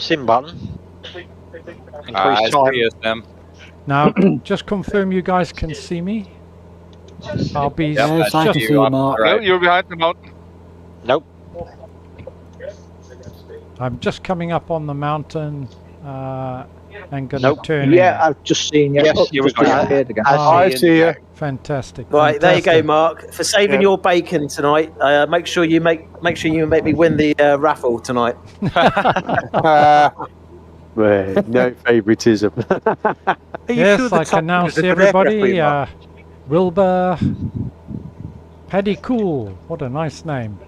Sim button. Increase time. Now, just confirm you guys can see me. I'll be. Yes, I can see you, Mark. Right. You're behind the mountain. Nope. I'm just coming up on the mountain and going to Nope. turn Yeah, in. I've just seen you. Yes, Oh, you just were disappeared again. I see you. Fantastic. Right, there you go, fantastic. Mark. For saving your bacon tonight, make sure you make me win the raffle tonight. Well, no favouritism. Yes, I can now see everybody. Wilbur, Paddy Cool. What a nice name.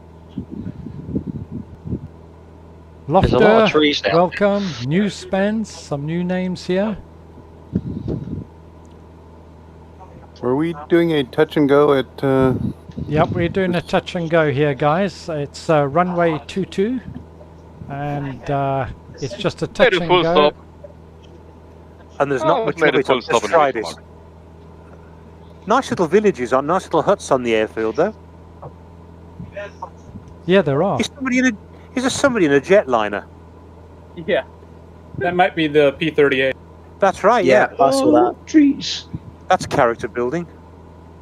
There's a lot of Lofter, trees down. welcome. New Spence, some new names here. Were we doing a touch and go at... Yep, we're doing a touch and go here, guys. It's runway 22, and it's just a touch Made a and full go. stop. And there's not much Made of a it full on stop this in Fridays. Mark. Nice little villages, nice little huts on the airfield, though. Yeah, there are. Is there somebody in a jetliner? Yeah, that might be the P-38. That's right. Yeah, Yeah, I saw that. Trees. that's character building.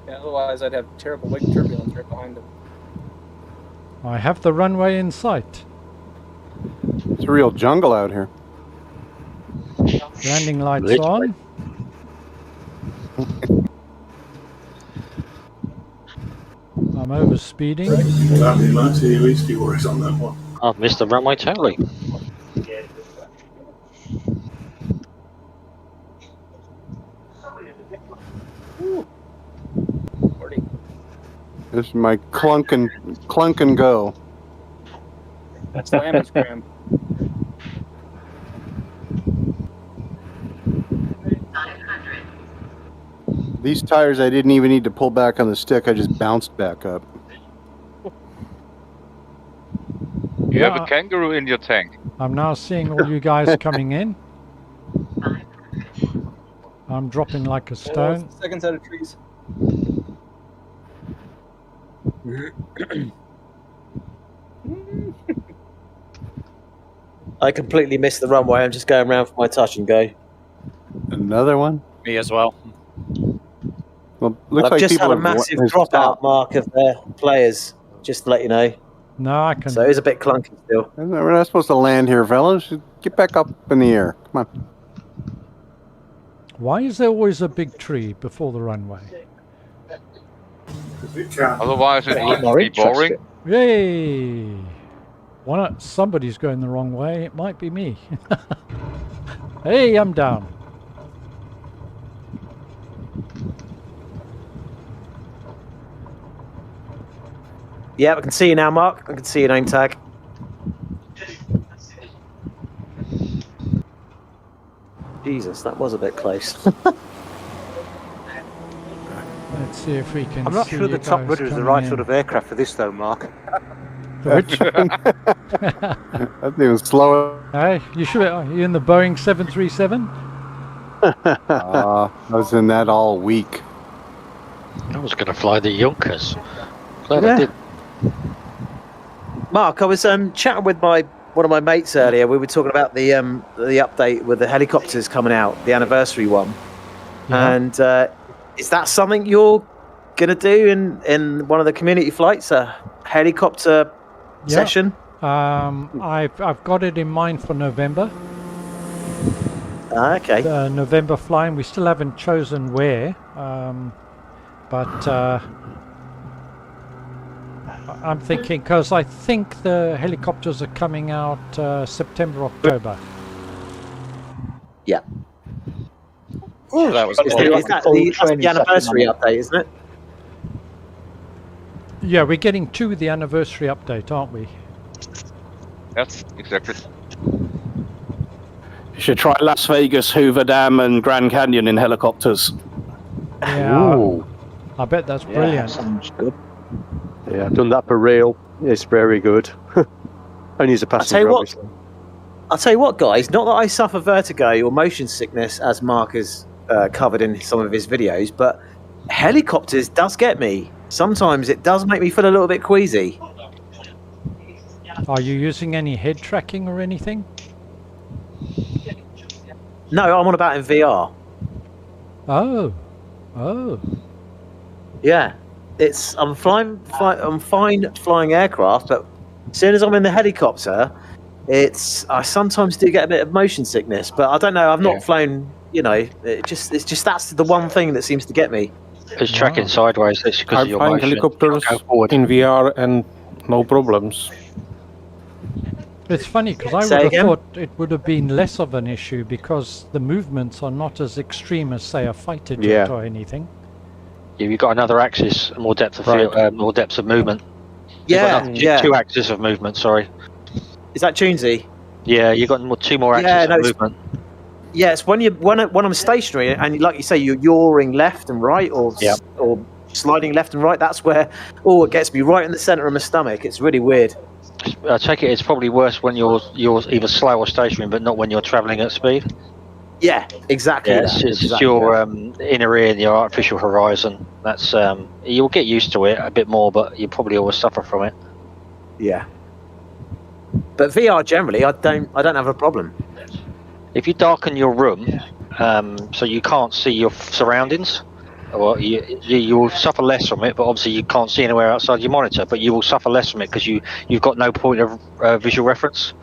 Yeah, otherwise, I'd have terrible wake turbulence right behind him. I have the runway in sight. It's a real jungle out here. Landing lights Literally. on. I'm over speeding. I've missed the runway totally. This is my clunk and go. Slam and scram. These tires, I didn't even need to pull back on the stick. I just bounced back up. You have a kangaroo in your tank. I'm now seeing all you guys coming in. I'm dropping like a stone. Second set of trees. I completely missed the runway. I'm just going around for my touch and go. Another one? Me as well. Well, looks I've like just people had a have massive have dropout, stopped. Mark, of their players. Just to let you know. No, I can. So it is a bit clunky still. We're not supposed to land here, fellas. Get back up in the air. Come on. Why is there always a big tree before the runway? Otherwise, it would More be boring. interesting. Yay! Why not? Somebody's going the wrong way. It might be me. Hey, I'm down. Yeah, I can see you now, Mark. I can see your name tag. Jesus, that was a bit close. Let's see if we can. I'm not see sure you the Top guys Rudder is the coming right in. sort of aircraft for this, though, Mark. Which? That thing was slow. Hey, you sure? Are you in the Boeing 737? I was in that all week. I was going to fly the Junkers. Glad I Yeah. did. Mark, I was chatting with one of my mates earlier. We were talking about the update with the helicopters coming out, the anniversary one. Yeah. And is that something you're gonna do in one of the community flights, a helicopter Yeah. session? I've got it in mind for November. Okay. November flying. We still haven't chosen where, but I'm thinking because I think the helicopters are coming out September, October. Yeah. Oh, that was That's cool. the anniversary update, isn't it? Yeah, we're getting to the anniversary update, aren't we? Yes, exactly. You should try Las Vegas, Hoover Dam, and Grand Canyon in helicopters. Yeah. Ooh. I bet that's brilliant. Sounds good. Yeah, I've done that for real. It's very good. Only as a passenger, tell you what- obviously. I'll tell you what, guys. Not that I suffer vertigo or motion sickness, as Mark has covered in some of his videos, but helicopters does get me. Sometimes it does make me feel a little bit queasy. Are you using any head tracking or anything? No, I'm on about in VR. Oh. Yeah, I'm fine flying aircraft, but as soon as I'm in the helicopter, I sometimes do get a bit of motion sickness. But I don't know. I've not flown. You know, it's just that's the one thing that seems to get me. It's tracking sideways. It's because I'm of your flying motion. helicopters Go forward. in VR and no problems. It's funny because I Say would have again? thought it would have been less of an issue because the movements are not as extreme as, say, a fighter jet Yeah. or anything. Yeah, you've got another axis, more depth of field, more depth of movement. Yeah, yeah. Two axes of movement. Sorry. Is that Tunesy? Yeah, you've got two more axes Yeah, of no, it's- movement. Yeah, it's when I'm stationary and like you say, you're yawing left and right or sliding left and right. That's where it gets me right in the center of my stomach. It's really weird. I take it it's probably worse when you're either slow or stationary, but not when you're travelling at speed. Yeah, exactly. Yeah, that, it's exactly your that. inner ear and your artificial horizon. That's you'll get used to it a bit more, but you probably always suffer from it. Yeah. But VR generally, I don't have a problem. If you darken your room so you can't see your surroundings, well, you will suffer less from it, but obviously you can't see anywhere outside your monitor, but you will suffer less from it because you've got no point of visual reference.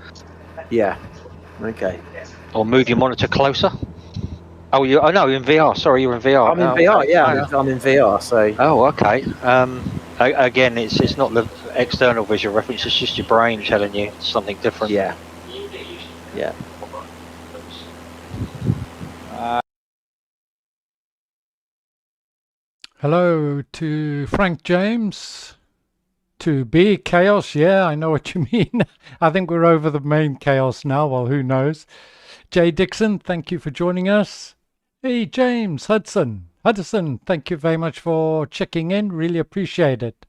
Yeah. Okay. Or move your monitor closer. Oh, no, in VR. Sorry, you're in VR. I'm in VR. Yeah, I'm in VR. So. Oh, okay. Again, it's not the external visual reference. It's just your brain telling you something different. Yeah. Yeah. Hello to Frank James. To B Chaos. Yeah, I know what you mean. I think we're over the main chaos now. Well, who knows? Jay Dixon, thank you for joining us. Hey, James Hudson, thank you very much for checking in. Really appreciate it.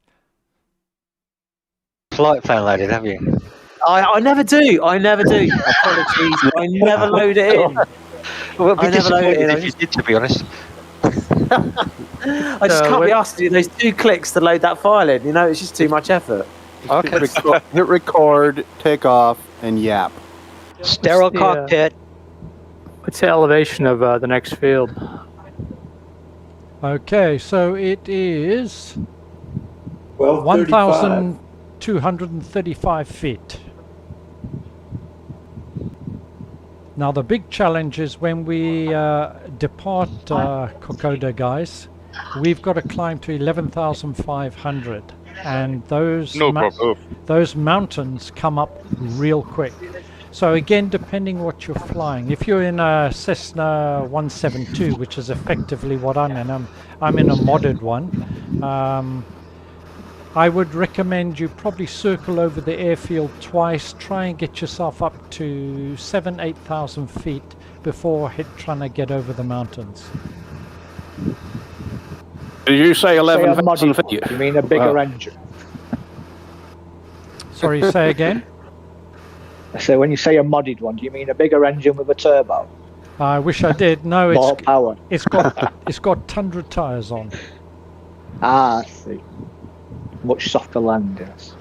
Flight fan loaded, have you? I never do. Apologies. I never load it in. Well, I never load it in. if you did, to be honest. I just can't be asked to do those 2 clicks to load that file in. You know, it's just too much effort. Okay. Hit record, take off, and yap. Sterile the, cockpit. What's the elevation of the next field? Okay, so it is 1235. 1,235 feet. Now the big challenge is when we depart Kokoda, guys, we've got to climb to 11,500, and those those mountains come up real quick. So again, depending what you're flying, if you're in a Cessna 172, which is effectively what I'm in, I'm in a modded one. I would recommend you probably circle over the airfield twice, try and get yourself up to 8,000 feet before trying to get over the mountains. Did you say Say a 11,000 modded feet? one, you mean a bigger Wow. engine? Sorry, say again. So when you say a modded one, do you mean a bigger engine with a turbo? I wish I did. No, More power. it's got Tundra tyres on. Ah, I see. Much softer landings.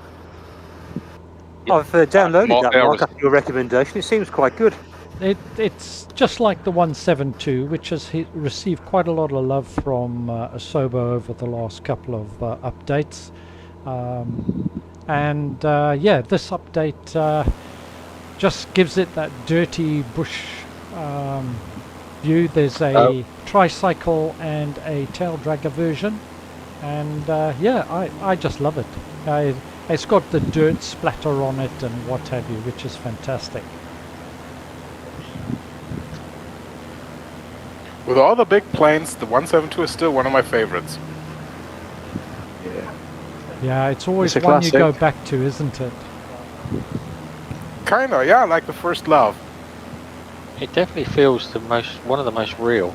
I've downloaded More that, air Mark, after your recommendation. It seems quite good. It's just like the 172, which has received quite a lot of love from Asobo over the last couple of updates. Yeah, this update just gives it that dirty bush view. There's a tricycle and a tail dragger version, and yeah, I just love it. It's got the dirt splatter on it and what have you, which is fantastic. With all the big planes, the 172 is still one of my favorites. Yeah, it's always It's a one you go classic. back to, isn't it? Kinda, yeah, like the first love. It definitely feels one of the most real.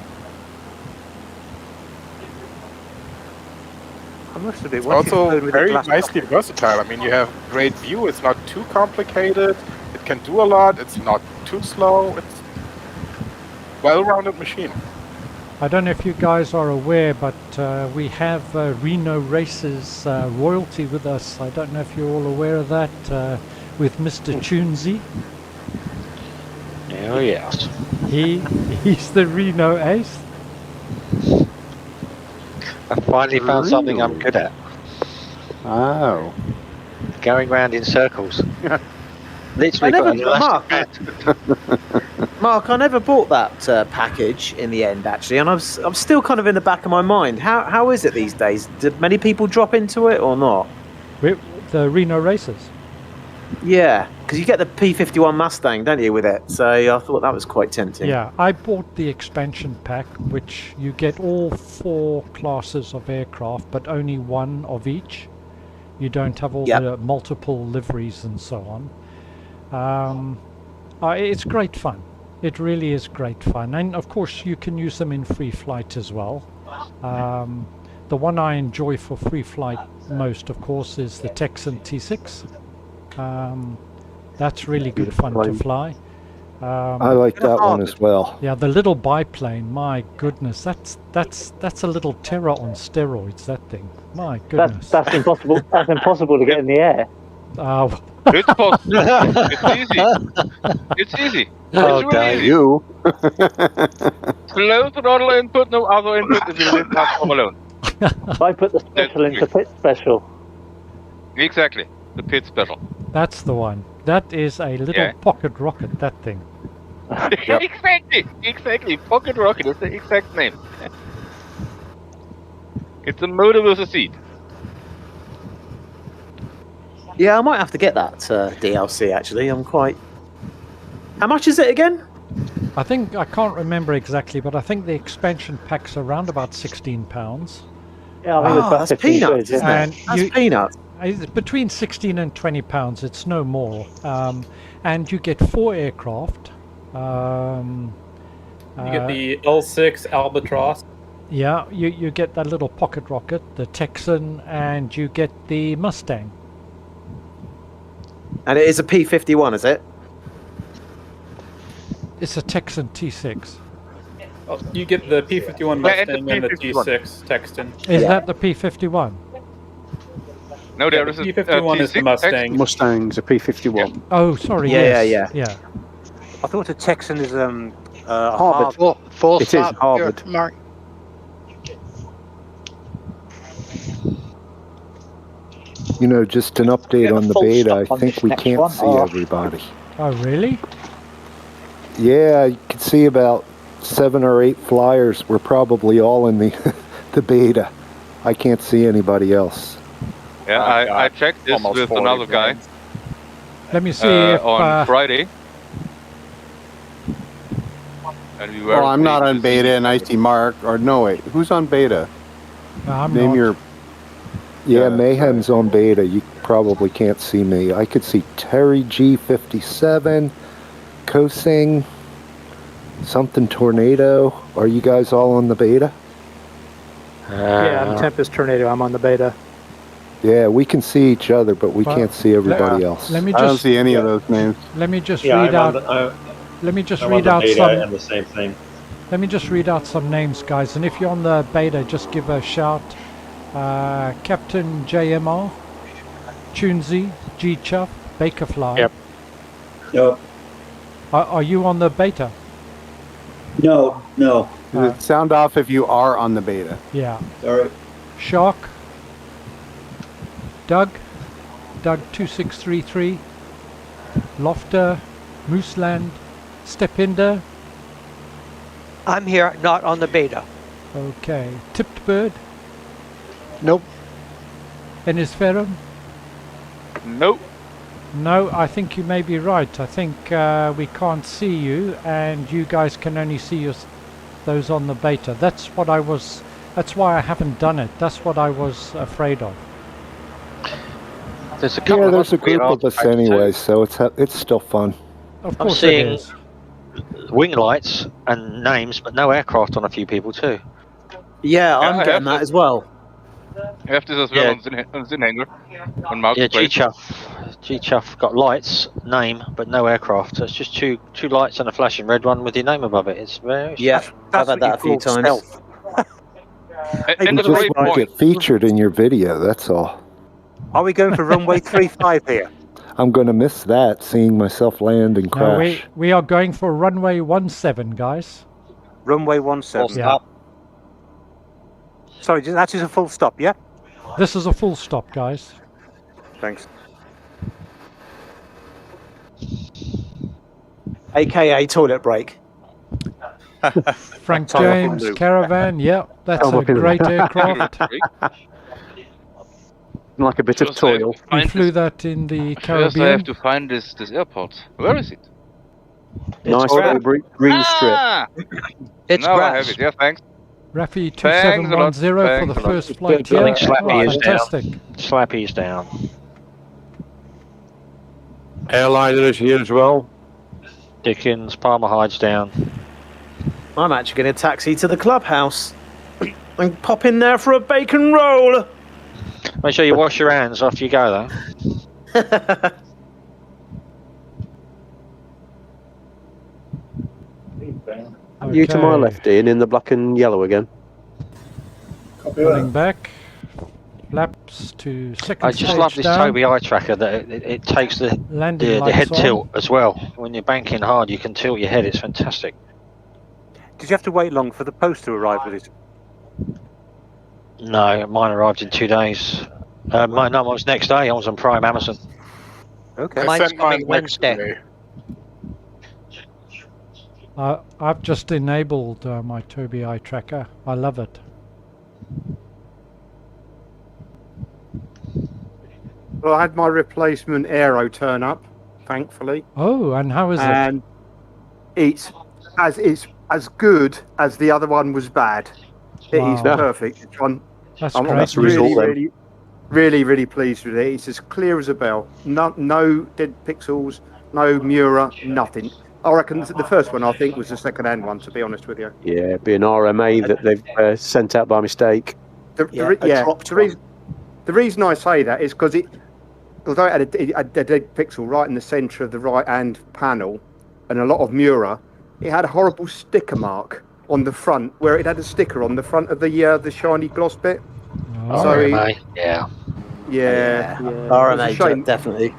I must admit, It's once you've also flown with a very glass nicely versatile. I mean, you have great view. It's not too complicated. It can do a lot. It's not too slow. It's well-rounded machine. I don't know if you guys are aware, but we have Reno Races royalty with us. I don't know if you're all aware of that, with Mr. Tunesy. Oh yes. He's the Reno ace. I finally found something I'm good at. Oh. Going round in circles. Literally I got never- an elastic band. Mark, I never bought that package in the end, actually, and I'm still kind of in the back of my mind. How is it these days? Did many people drop into it or not? The Reno Races. Yeah, because you get the P51 Mustang, don't you, with it? So I thought that was quite tempting. Yeah, I bought the expansion pack, which you get all 4 classes of aircraft, but only one of each. You don't have all the multiple liveries and so on. It's great fun. It really is great fun. And of course you can use them in free flight as well. The one I enjoy for free flight most, of course, is the Texan T6. That's really good fun to fly. I like that one as well. Yeah, the little biplane, my goodness, that's a little terror on steroids, that thing. My goodness. That's impossible. That's impossible to get in the air. It's possible. It's easy. It's easy. Oh, It's really easy. You. Slow throttle input, no other input if you live not home alone. I put the special into pit special. Exactly. The pit special. That's the one. That is a little pocket rocket, that thing. Exactly. Pocket rocket is the exact name. It's a motor with a seat. Yeah, I might have to get that DLC, actually. I'm quite... How much is it again? I can't remember exactly, but I think the expansion pack's around about £16. Yeah, I think it's about that's peanuts, isn't it? And That's peanuts. It's between £16 and £20. It's no more. And you get 4 aircraft. You get the L6 Albatross. Yeah, you get that little pocket rocket, the Texan, and you get the Mustang. And it is a P51, is it? It's a Texan T6. Oh, you get the P51 Mustang and the T6 Texan. Is that the P51? No, there is a P51 is the Mustang. Mustang's a P51. Oh, sorry. Yeah, yes. yeah. I thought a Texan is Harvard. It is Harvard. Mark. You know, just an update on the full beta. I stop on think this we next can't one, see or- everybody. Oh, really? Yeah, you can see about 7 or 8 flyers. We're probably all in the the beta. I can't see anybody else. Yeah, I checked this with another guy Let me see if... on Friday. And we were Well, I'm not on beta and IT Mark. Or no, wait. Who's on beta? I'm Name not. your... Yeah, Mayhem's on beta. You probably can't see me. I could see Terry G57, Kosing, something Tornado. Are you guys all on the beta? Yeah, I'm Tempest Tornado. I'm on the beta. Yeah, we can see each other, but we can't see everybody else. Let me I don't just see any of those names. let me just Yeah, read out. Let me just read out some. and the same thing. Let me just read out some names, guys. And if you're on the beta, just give a shout. Captain JMR, Tunesy, G Chuff, Bakerfly. Yep. Nope. Are you on the beta? No. Sound off if you are on the beta. Yeah. Sorry. Shark. Doug 2633, Lofter, Mooseland, Stepinder. I'm here, not on the beta. Okay. Tipped Bird. Nope. Ennis Ferrum. Nope. No, I think you may be right. I think we can't see you, and you guys can only see those on the beta. That's what I was. That's why I haven't done it. That's what I was afraid of. There's a couple of there's a group of us anyway, so it's still fun. Of I'm course seeing it is. wing lights and names, but no aircraft on a few people too. Yeah, I I'm have getting that this. as well. I have this as well on SimHanger. On mouse Yeah, plate. G-Chuff got lights, name, but no aircraft. So it's just two lights and a flashing red one with your name above it. It's very Yeah, I've had that a few times. And You the just right want to point. get featured in your video, that's all. Are we going for runway 35 here? I'm going to miss that, seeing myself land and No, crash. we are going for runway 17, guys. Runway 17. Yeah. Sorry, that is a full stop, yeah? This is a full stop, guys. Thanks. AKA toilet break. Frank Sorry, I James couldn't do. Caravan. Yeah, that's a great aircraft. Like a bit of toil. We flew that in the First, I have Caribbean. to find this airport. Where is it? Nice little green strip. Ah! It's now grass. I have it. Yeah, thanks. Rafi Thanks a lot. 2710 for Thanks the a lot. first flight. I Yeah, think Slappy is fantastic. down. Slappy's down. Airliner is here as well. Dickens, Palmer Hyde's down. I'm actually going to taxi to the clubhouse and pop in there for a bacon roll. Make sure you wash your hands after you go, though. You to my Okay. left, Ian, in the black and yellow again. Running back. Flaps to second I just stage love this down. Toby eye tracker that it takes the Landing head lights on. tilt as well. When you're banking hard, you can tilt your head. It's fantastic. Did you have to wait long for the post to arrive with it? No, mine arrived in 2 days. Mine was next day. I was on Prime Amazon. Okay. I Mine's sent mine coming Wednesday. I've just enabled my Toby eye tracker. I love it. Well, I had my replacement aero turn up, thankfully, Oh, and how is it? and it's as good as the other one was bad. It is Wow. perfect. It's one. That's I'm great. really pleased with it. It's as clear as a bell. No dead pixels, no Mura, nothing. I reckon the first one, I think, was the second-hand one, to be honest with you. Yeah, be an RMA that they've sent out by mistake. The reason I say that is because although it had a dead pixel right in the centre of the right-hand panel and a lot of Mura, it had a horrible sticker mark on the front where it had a sticker on the front of the shiny gloss bit. Oh. So RMA, yeah. Yeah. RMA, It's a shame. definitely.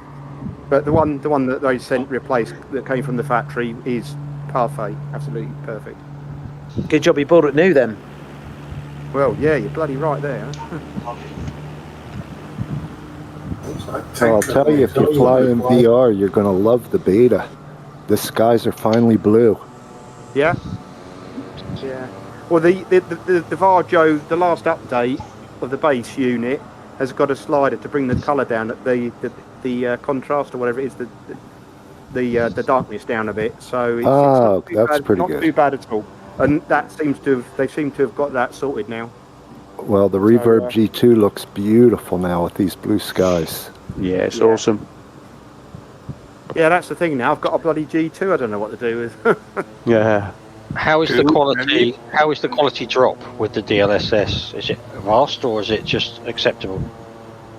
But the one that they sent replaced that came from the factory is parfait, absolutely perfect. Good job you bought it new then. Well, yeah, you're bloody right there. Well, I'll tell you, if you fly in VR, you're going to love the beta. The skies are finally blue. Yeah. Yeah. Well, the Varjo, the last update of the base unit, has got a slider to bring the colour down, the contrast or whatever it is, the darkness down a bit. So it's not too that's bad, pretty not good. too bad at all. And that they seem to have got that sorted now. Well, the Reverb G2 looks beautiful now with these blue skies. Yeah, it's awesome. Yeah, that's the thing now. I've got a bloody G2. I don't know what to do with. Yeah. How is the quality? How is the quality drop with the DLSS? Is it vast, or is it just acceptable?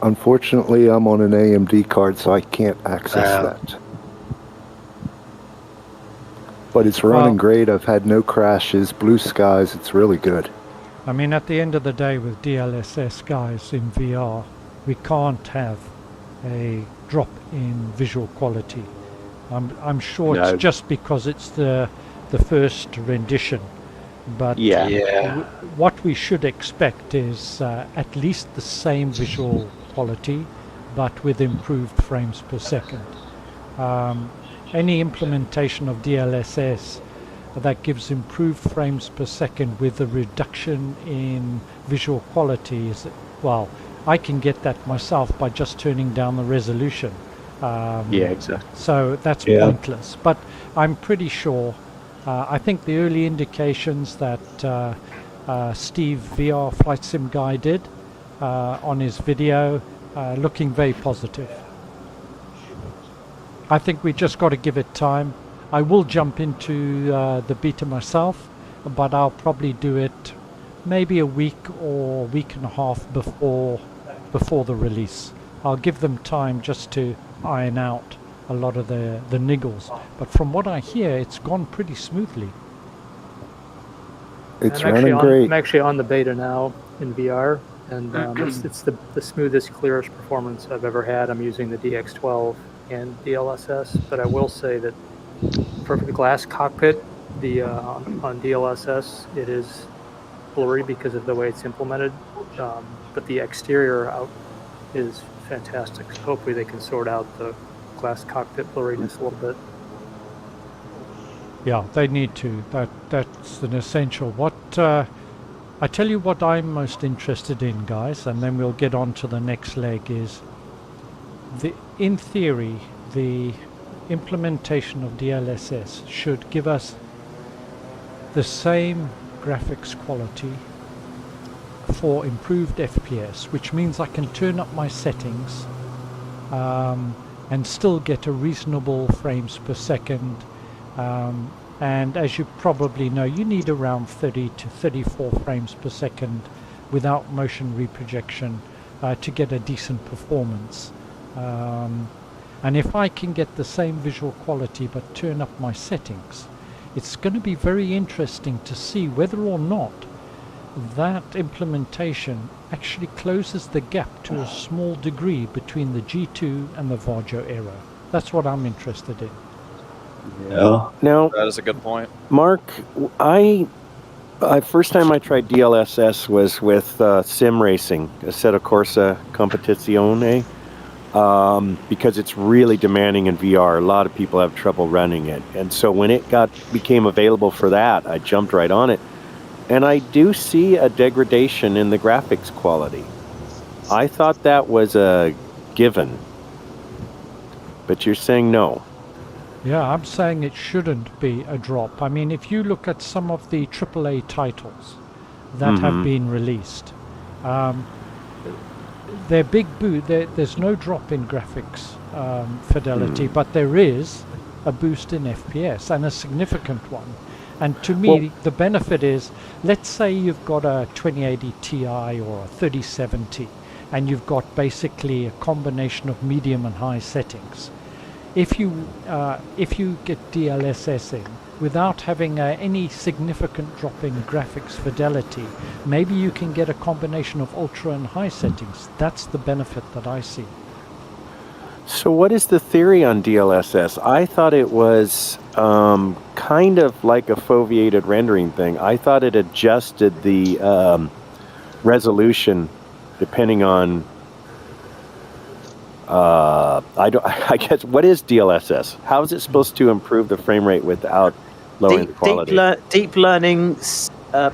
Unfortunately, I'm on an AMD card, so I can't access that. But it's running great. I've had no crashes, blue skies. It's really good. I mean, at the end of the day with DLSS, guys, in VR, we can't have a drop in visual quality. I'm sure it's just because it's the first rendition. But what we should expect is at least the same visual quality, but with improved frames per second. Any implementation of DLSS that gives improved frames per second with a reduction in visual quality is, well, I can get that myself by just turning down the resolution. Exactly. So that's pointless. But I'm pretty sure, I think the early indications that Steve VR Flight Sim Guy did on his video, looking very positive. I think we just got to give it time. I will jump into the beta myself, but I'll probably do it maybe a week or week and a half before the release. I'll give them time just to iron out a lot of the niggles. But from what I hear, it's gone pretty smoothly. It's running great. I'm actually on the beta now in VR, and it's the smoothest, clearest performance I've ever had. I'm using the DX12 and DLSS, but I will say that for the glass cockpit, on DLSS, it is blurry because of the way it's implemented, but the exterior out is fantastic. So hopefully they can sort out the glass cockpit blurriness a little bit. Yeah, they need to. That's an essential. I tell you what I'm most interested in, guys, and then we'll get on to the next leg, is in theory, the implementation of DLSS should give us the same graphics quality for improved FPS, which means I can turn up my settings and still get a reasonable frames per second. And as you probably know, you need around 30 to 34 frames per second without motion reprojection to get a decent performance. And if I can get the same visual quality but turn up my settings, it's going to be very interesting to see whether or not that implementation actually closes the gap to a small degree between the G2 and the Varjo era. That's what I'm interested in. Yeah. Now, that is a good point. Mark, I first time I tried DLSS was with sim racing, Assetto Corsa Competizione, because it's really demanding in VR. A lot of people have trouble running it, and so when it became available for that, I jumped right on it, and I do see a degradation in the graphics quality. I thought that was a given, but you're saying no. Yeah, I'm saying it shouldn't be a drop. I mean, if you look at some of the AAA titles that have been released, they're big there's no drop in graphics fidelity, but there is a boost in FPS, and a significant one. And to me, the benefit is, let's say you've got a 2080 Ti or a 3070, and you've got basically a combination of medium and high settings. If you get DLSS in without having any significant drop in graphics fidelity, maybe you can get a combination of ultra and high settings. That's the benefit that I see. So what is the theory on DLSS? I thought it was kind of like a foveated rendering thing. I thought it adjusted the resolution depending on I guess, what is DLSS? How is it supposed to improve the frame rate without lowering the quality? Deep learning.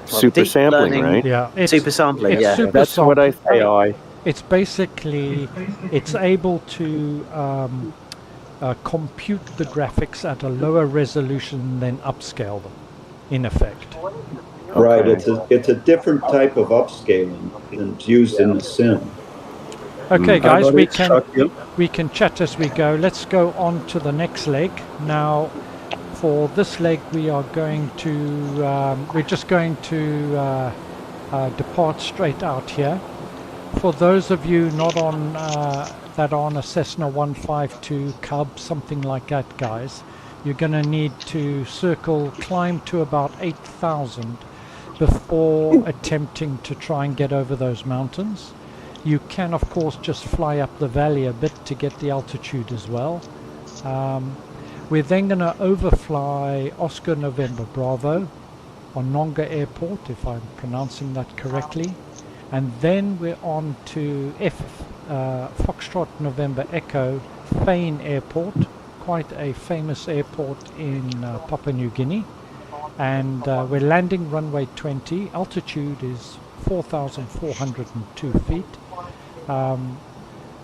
Super sampling, right? Yeah. Super sampling, yeah. Super That's what I thought. It's basically, it's able to compute the graphics at a lower resolution than upscale them, in effect. Right, it's a different type of upscaling than used in the sim. Okay, guys, we can chat as we go. Let's go on to the next leg. Now, for this leg, we are going to we're just going to depart straight out here. For those of you not on that are on a Cessna 152 Cub, something like that, guys, you're going to need to climb to about 8,000 before attempting to try and get over those mountains. You can, of course, just fly up the valley a bit to get the altitude as well. We're then going to overfly Oscar November Bravo on Nonga Airport, if I'm pronouncing that correctly. And then we're on to Foxtrot November Echo Fane Airport, quite a famous airport in Papua New Guinea. And we're landing runway 20. Altitude is 4,402 feet.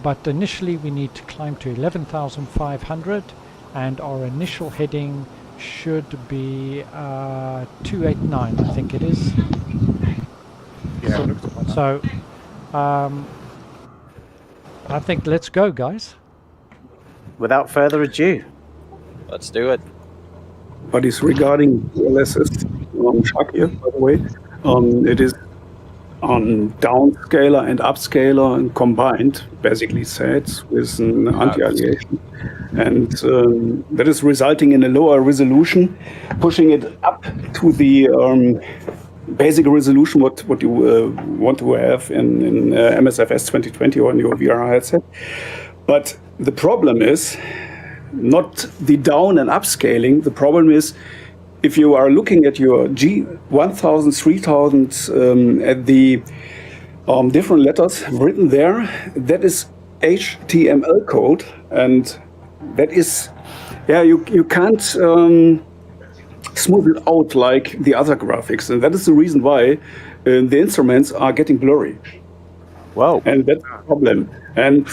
But initially we need to climb to 11,500, and our initial heading should be 289, I think it is. Yeah. So I think let's go, guys. Without further ado, let's do it. But it's regarding DLSS Shakir, by the way. It is on downscaler and upscaler and combined, basically sets with an anti-aliasing. And that is resulting in a lower resolution, pushing it up to the basic resolution what you want to have in MSFS 2020 or in your VR headset. But the problem is not the down and upscaling. The problem is if you are looking at your G1000, 3000 at the different letters written there, that is HTML code, and that is, yeah, you can't smooth it out like the other graphics, and that is the reason why the instruments are getting blurry. Wow. And that's the problem. And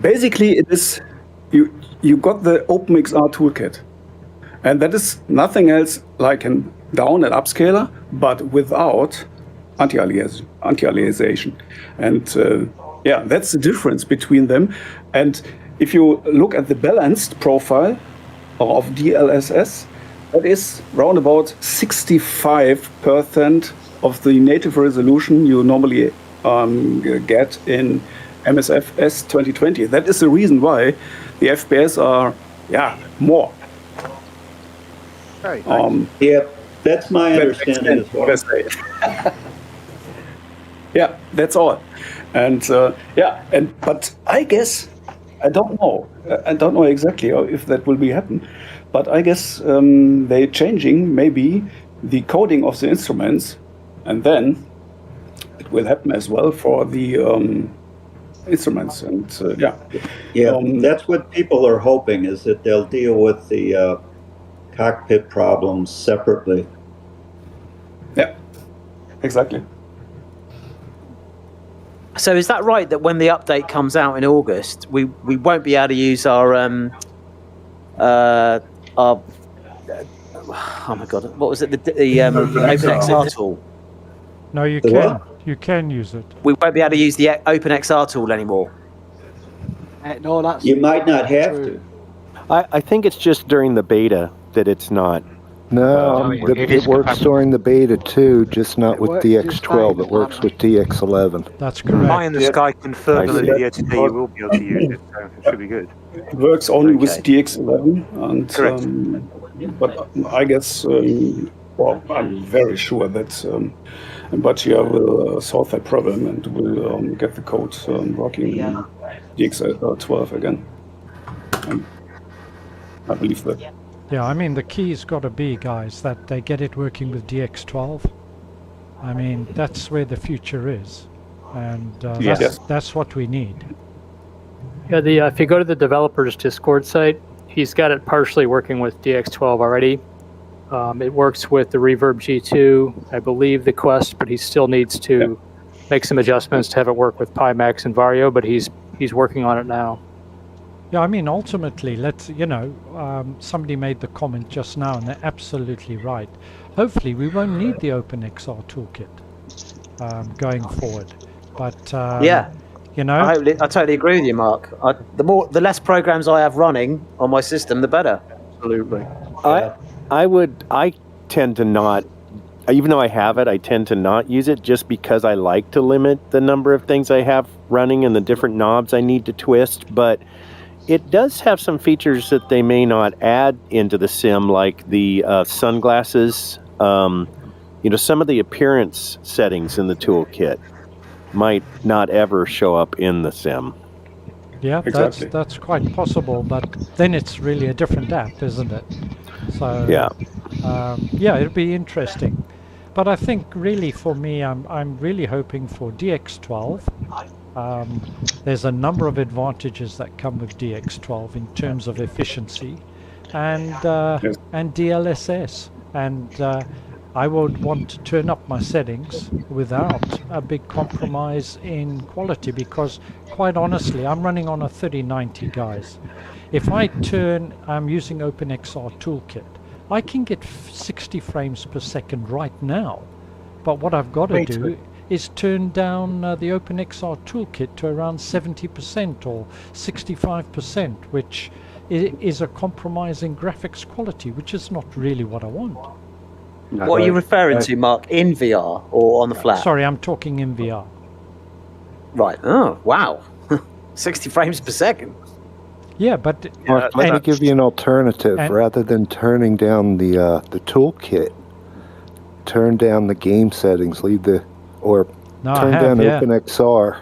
basically it is, you got the OpenXR toolkit, and that is nothing else like a down and upscaler, but without anti-aliasation. And yeah, that's the difference between them. And if you look at the balanced profile of DLSS, that is round about 65% of the native resolution you normally get in MSFS 2020. That is the reason why the FPS are, yeah, more. Yeah, that's my understanding as well. Yeah, that's all. And but I guess I don't know exactly if that will be happen. But I guess they're changing maybe the coding of the instruments, and then it will happen as well for the instruments. And that's what people are hoping, is that they'll deal with the cockpit problems separately. Yeah, exactly. So is that right that when the update comes out in August, we won't be able to use our oh my god, what was it, the OpenXR tool? No, you can. You can use it. We won't be able to use the OpenXR tool anymore. No, that's. You might not have to. I think it's just during the beta that it's not. No, it works during the beta too, just not with DX12. It works with DX11. That's correct. Pie in the Sky confirmed in the video today you will be able to use it, so it should be good. It works only with DX11, and but I guess, well, I'm very sure that AYGR will solve that problem and will get the code working in DX12 again. I believe that. Yeah, I mean, the key's got to be, guys, that they get it working with DX12. I mean, that's where the future is, and that's what we need. Yeah, if you go to the developer's Discord site, he's got it partially working with DX12 already. It works with the Reverb G2, I believe the Quest, but he still needs to make some adjustments to have it work with Pimax and Vario, but he's working on it now. Yeah, I mean, ultimately, somebody made the comment just now, and they're absolutely right. Hopefully, we won't need the OpenXR toolkit going forward. But I totally agree with you, Mark. The less programs I have running on my system, the better. Absolutely. I tend to not even though I have it, I tend to not use it just because I like to limit the number of things I have running and the different knobs I need to twist. But it does have some features that they may not add into the sim, like the sunglasses. Some of the appearance settings in the toolkit might not ever show up in the sim. Yeah, Exactly. that's quite possible, but then it's really a different app, isn't it? So yeah, it'll be interesting. But I think really for me, I'm really hoping for DX12. There's a number of advantages that come with DX12 in terms of efficiency, and DLSS, and I would want to turn up my settings without a big compromise in quality, because quite honestly, I'm running on a 3090, guys. If I'm using OpenXR Toolkit, I can get 60 frames per second right now, but what I've got to do is turn down the OpenXR Toolkit to around 70% or 65%, which is a compromising graphics quality, which is not really what I want. What are you referring to, Mark? In VR or on the flat? Sorry, I'm talking in VR. Right. Oh, wow. 60 frames per second. Yeah, but let me give you an alternative. Rather than turning down the toolkit, turn down the game settings. Turn down OpenXR.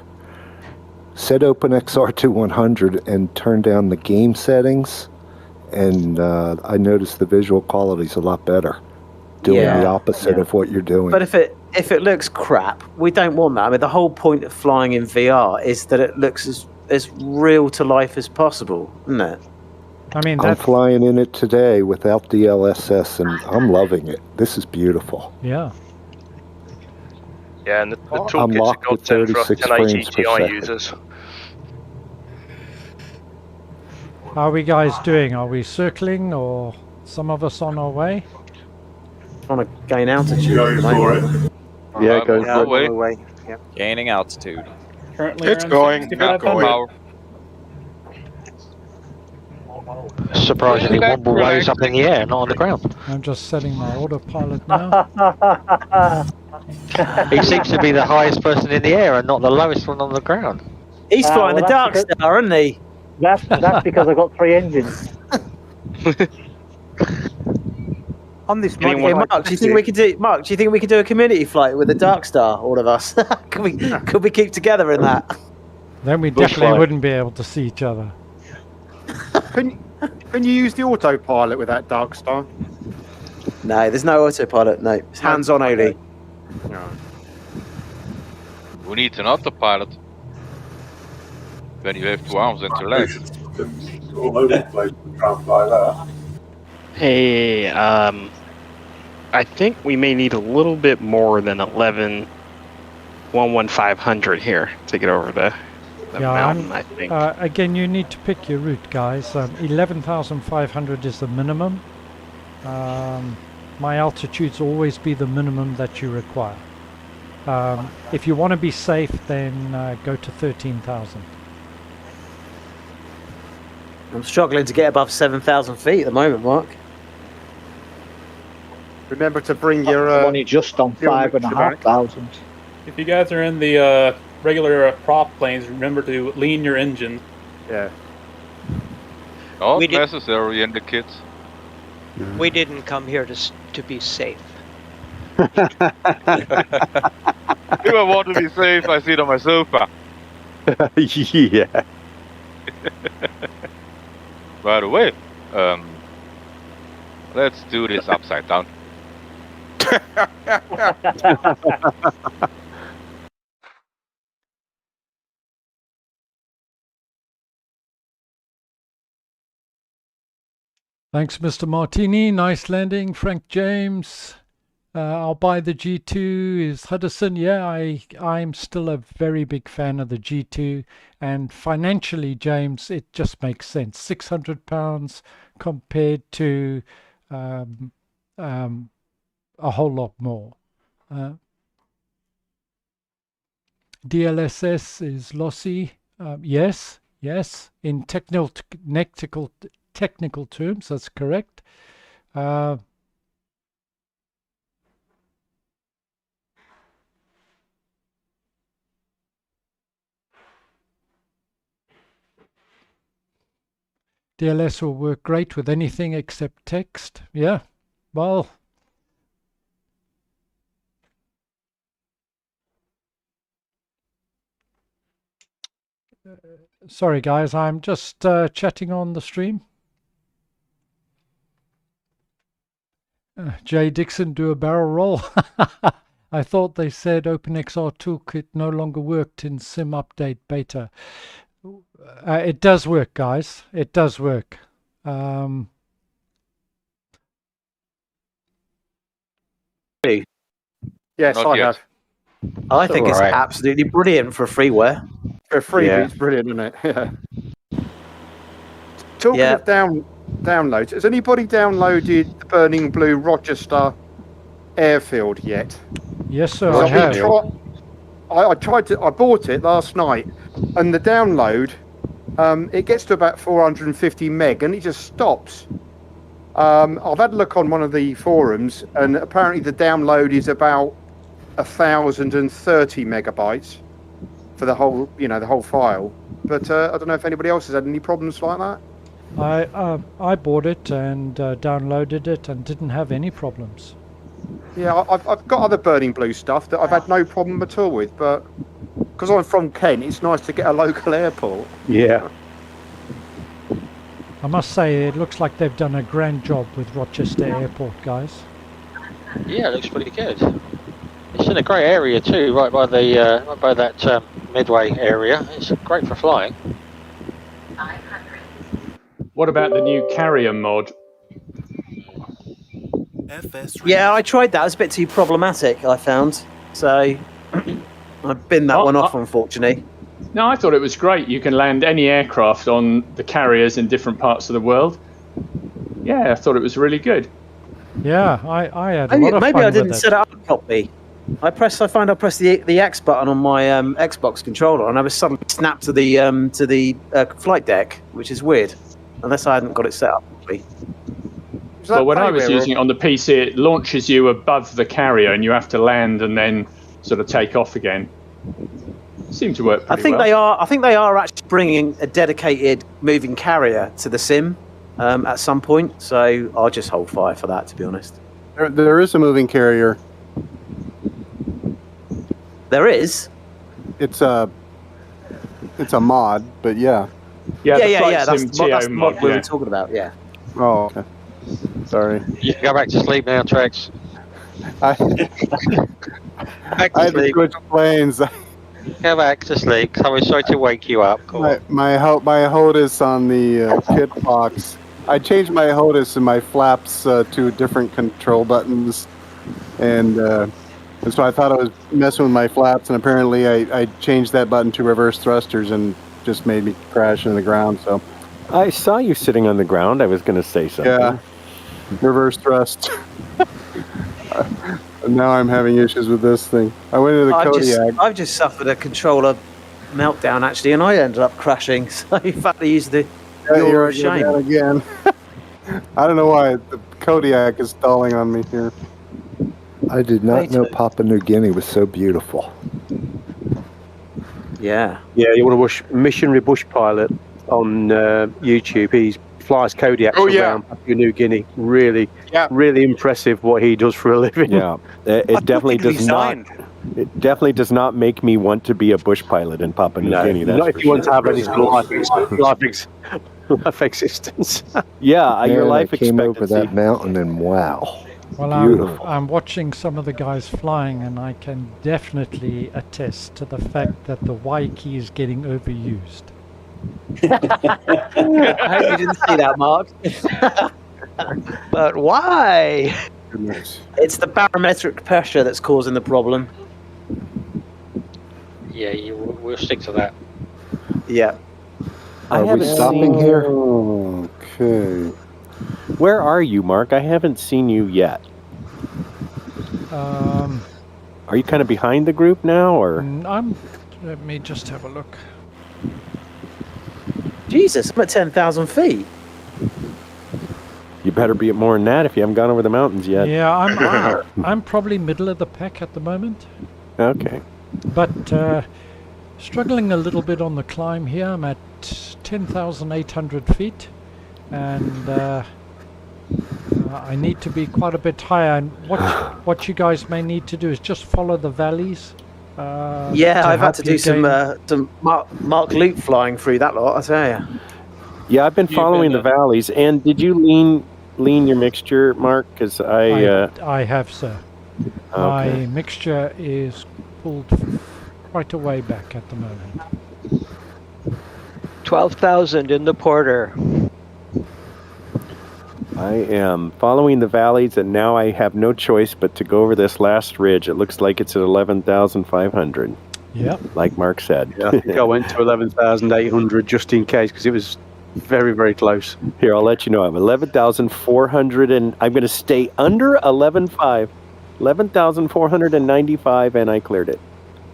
Set OpenXR to 100 and turn down the game settings, and I noticed the visual quality is a lot better. Doing the opposite of what you're doing. But if it looks crap, we don't want that. I mean, the whole point of flying in VR is that it looks as real to life as possible, isn't it? I mean, I'm flying in it today without DLSS, and I'm loving it. This is beautiful. Yeah. Yeah, and the I'm toolkit's a locked with godsend for us 36 1080 frames per Ti second. users. How are we guys doing? Are we circling, or some of us on our way? Trying to gain altitude. Yeah, going the way. away. Yeah. Gaining altitude. Currently It's around going, 6500. Surprisingly, Womble waves up in the air, not on the ground. I'm just setting my autopilot now. He seems to be the highest person in the air and not the lowest one on the ground. He's flying the Dark Star, isn't he? That's because I've got 3 engines. On this Hey, Mark, do you think we could do? Mark, do you think we could do a community flight with the Dark Star, all of us? Could we keep together in that? Then we definitely wouldn't be able to see each other. Can you use the autopilot with that Dark Star? No, there's no autopilot. No, it's hands-on only. No. We need an autopilot. When you have 2 arms and 2 legs. All over the place to try and fly that. Hey, I think we may need a little bit more than 11500 here to get over the mountain, I think. Again, you need to pick your route, guys. 11,500 is the minimum. My altitudes always be the minimum that you require. If you want to be safe, then go to 13,000. I'm struggling to get above 7,000 feet at the moment, Mark. Remember to bring your. I'm only just on 5,500. If you guys are in the regular prop planes, remember to lean your engine. Yeah. Not necessary in the kits. We didn't come here to be safe. If I want to be safe, I sit on my sofa. Yeah. By the way, let's do this upside down. Thanks, Mr. Martini. Nice landing. Frank James. I'll buy the G2. Is Hudson? Yeah, I'm still a very big fan of the G2. And financially, James, it just makes sense. £600 compared to a whole lot more. DLSS is lossy. Yes. In technical terms, that's correct. DLS will work great with anything except text. Yeah, well... Sorry guys, I'm just chatting on the stream. Jay Dixon, do a barrel roll. I thought they said OpenXR Toolkit no longer worked in Sim Update Beta. It does work, guys. It does work. Yes, Not I yet. have. I think it's absolutely brilliant for freeware. For freebie, it's brilliant, isn't it? Yeah. Talking of downloads, has anybody downloaded the Burning Blue Rochester airfield yet? Yes, sir. I have. I bought it last night, and the download, it gets to about 450 meg, and it just stops. I've had a look on one of the forums, and apparently the download is about 1,030 megabytes for the whole, the whole file. But I don't know if anybody else has had any problems like that. I bought it and downloaded it and didn't have any problems. Yeah, I've got other Burning Blue stuff that I've had no problem at all with, but because I'm from Kent, it's nice to get a local airport. Yeah. I must say, it looks like they've done a grand job with Rochester Airport, guys. Yeah, it looks pretty good. It's in a great area too, right by that Midway area. It's great for flying. What about the new carrier mod? Yeah, I tried that. It was a bit too problematic, I found. So I've binned that one off, unfortunately. No, I thought it was great. You can land any aircraft on the carriers in different parts of the world. Yeah, I thought it was really good. Yeah, I had a lot of fun maybe I didn't with it. set it up properly. I pressed the X button on my Xbox controller, and I was suddenly snapped to the flight deck, which is weird, unless I hadn't got it set up properly. Well, when I was using it on the PC, it launches you above the carrier, and you have to land and then sort of take off again. Seemed to work pretty well. I think they are actually bringing a dedicated moving carrier to the sim at some point. So I'll just hold fire for that, to be honest. There is a moving carrier. There is. It's a mod, but yeah. Yeah. That's the mod we were talking about. Yeah. Oh, okay. Sorry. You can go back to sleep now, Trex. I had to switch planes. Go back to sleep. I was sorry to wake you up. My HOTAS on the kit box. I changed my HOTAS and my flaps to different control buttons, and so I thought I was messing with my flaps, and apparently I changed that button to reverse thrusters and just made me crash into the ground. So I saw you sitting on the ground. I was going to say something. Yeah, reverse thrust. Now I'm having issues with this thing. I went into the Kodiak. I've just suffered a controller meltdown, actually, and I ended up crashing. So in fact, I used the You're shame. again. I don't know why the Kodiak is stalling on me here. I did not know Papua New Guinea was so beautiful. Yeah. Yeah, you want to watch Missionary Bush Pilot on YouTube. He flies Kodiaks around Papua New Guinea. Really impressive what he does for a living. Yeah, it definitely does not. It definitely does not make me want to be a bush pilot in Papua New Guinea. That's not if you want to have any life existence. Yeah, your life I came expectancy. over that mountain and wow. Well, I'm watching some of the guys flying, and I can definitely attest to the fact that the YK is getting overused. I hope you didn't see that, Mark. But why? It's the barometric pressure that's causing the problem. Yeah, we'll stick to that. Yeah. Are we stopping here? Okay. Where are you, Mark? I haven't seen you yet. Are you kind of behind the group now, or? Let me just have a look. Jesus, I'm at 10,000 feet. You better be at more than that if you haven't gone over the mountains yet. Yeah, I'm probably middle of the pack at the moment. Okay. But struggling a little bit on the climb here. I'm at 10,800 feet. and I need to be quite a bit higher. And what you guys may need to do is just follow the valleys. I've had to do some Mark loop flying through that lot, I tell you. Yeah, I've been following the valleys. And did you lean your mixture, Mark? Because I have, sir. Okay. My mixture is pulled quite a way back at the moment. 12,000 in the porter. I am following the valleys, and now I have no choice but to go over this last ridge. It looks like it's at 11,500. Yep. Like Mark said. Yeah, I think I went to 11,800 just in case, because it was very, very close. Here, I'll let you know. I'm 11,400, and I'm going to stay under 11,500. 11,495, and I cleared it.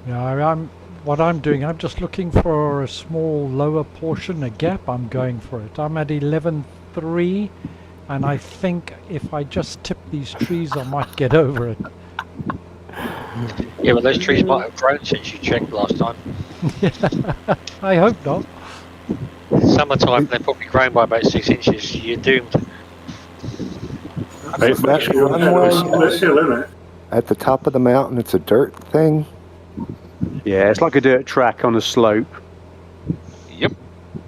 Yeah, what I'm doing, I'm just looking for a small lower portion, a gap. I'm going for it. I'm at 11,300. And I think if I just tip these trees, I might get over it. Yeah, but those trees might have grown since you checked last time. I hope not. Summertime, they're probably grown by about 6 inches. You're doomed. At the top of the mountain, it's a dirt thing. Yeah, it's like a dirt track on a slope. Yep.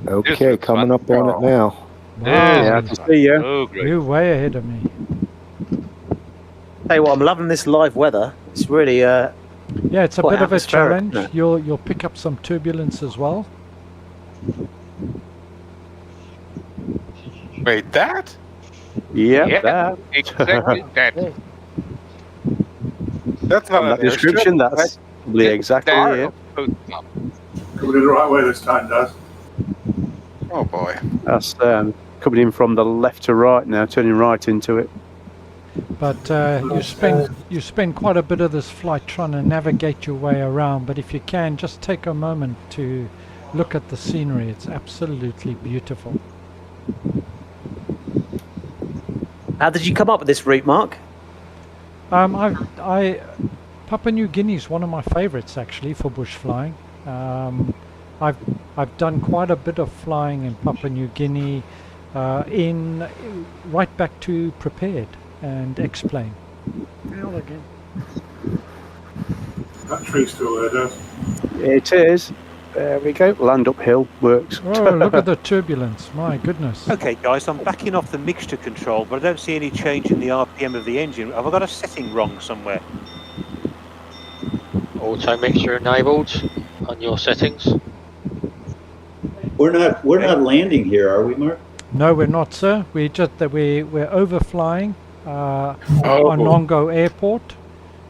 Okay, coming up on it now. Wow. Yeah, I can see you. Oh, great. You're way ahead of me. Tell you what, I'm loving this live weather. It's really yeah, it's a bit of a challenge. Yeah. You'll pick up some turbulence as well. Wait, that? Yeah, that. Exactly that. That's not that description. That's probably exactly it. Coming in the right way this time, Daz. Oh boy. That's coming in from the left to right now, turning right into it. But you spend quite a bit of this flight trying to navigate your way around. But if you can, just take a moment to look at the scenery. It's absolutely beautiful. How did you come up with this route, Mark? Papua New Guinea is one of my favorites actually for bush flying. I've done quite a bit of flying in Papua New Guinea, right back to Prepared and X-Plane. That tree's still there, Daz. It is. There we go. Land uphill works. Oh, look at the turbulence! My goodness. Okay, guys, I'm backing off the mixture control, but I don't see any change in the RPM of the engine. Have I got a setting wrong somewhere? Auto mixture enabled on your settings. We're not landing here, are we, Mark? No, we're not, sir. We're overflying Onongo Airport,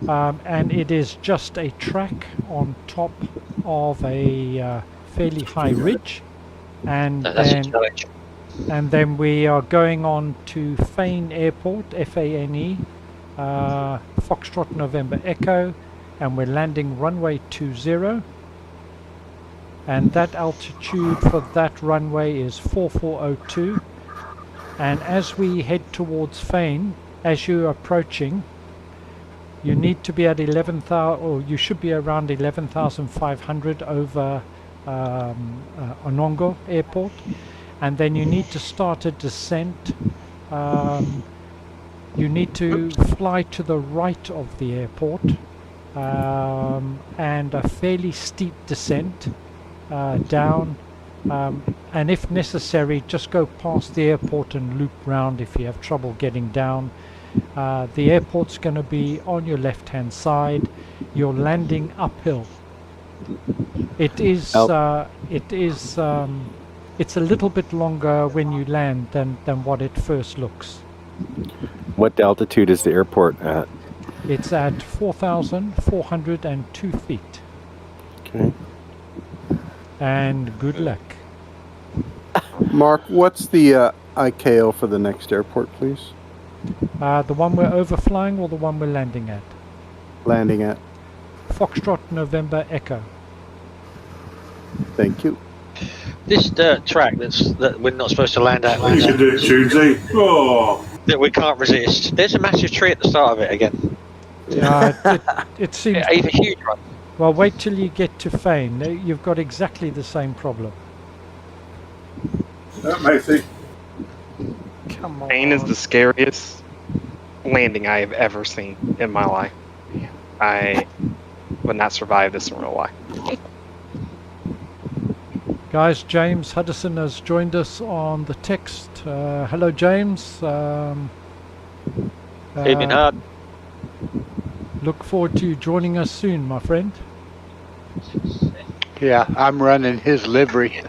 and it is just a track on top of a fairly high ridge, and then we are going on to Fane Airport, F-A-N-E, Foxtrot November Echo, and we're landing runway 20, and that altitude for that runway is 4402. And as we head towards Fane, as you're approaching, you need to be at 11,000, or you should be around 11,500 over Onongo Airport, and then you need to start a descent. You need to fly to the right of the airport, and a fairly steep descent down, and if necessary just go past the airport and loop round if you have trouble getting down. The airport's going to be on your left hand side. You're landing uphill. It's a little bit longer when you land than what it first looks. What altitude is the airport at? It's at 4,402 feet. Okay. And good luck. Mark, what's the ICAO for the next airport, please? The one we're overflying or the one we're landing at? Landing at. Foxtrot November Echo. Thank you. This dirt track that we're not supposed to land at. You should do it, Tuesday. Oh. That we can't resist. There's a massive tree at the start of it again. Yeah, it seems. Yeah, even huge one. Well, wait till you get to Fane. You've got exactly the same problem. That may think. Come on. Spain is the scariest landing I have ever seen in my life. I would not survive this in real life. Guys, James Hudson has joined us on the text. Hello, James. Evening, Hard. Look forward to you joining us soon, my friend. Yeah, I'm running his livery.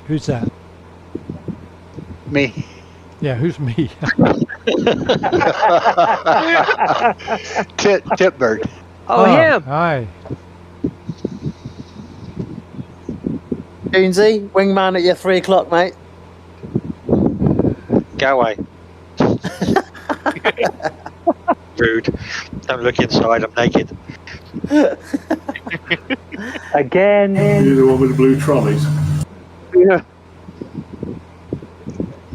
Who's that? Me. Yeah, who's me? Titbird. Oh, him. Hi. Jonesy, wingman at your 3 o'clock, mate. Go away. Rude. Don't look inside, I'm naked. Again. You're the one with the blue trolleys. Yeah.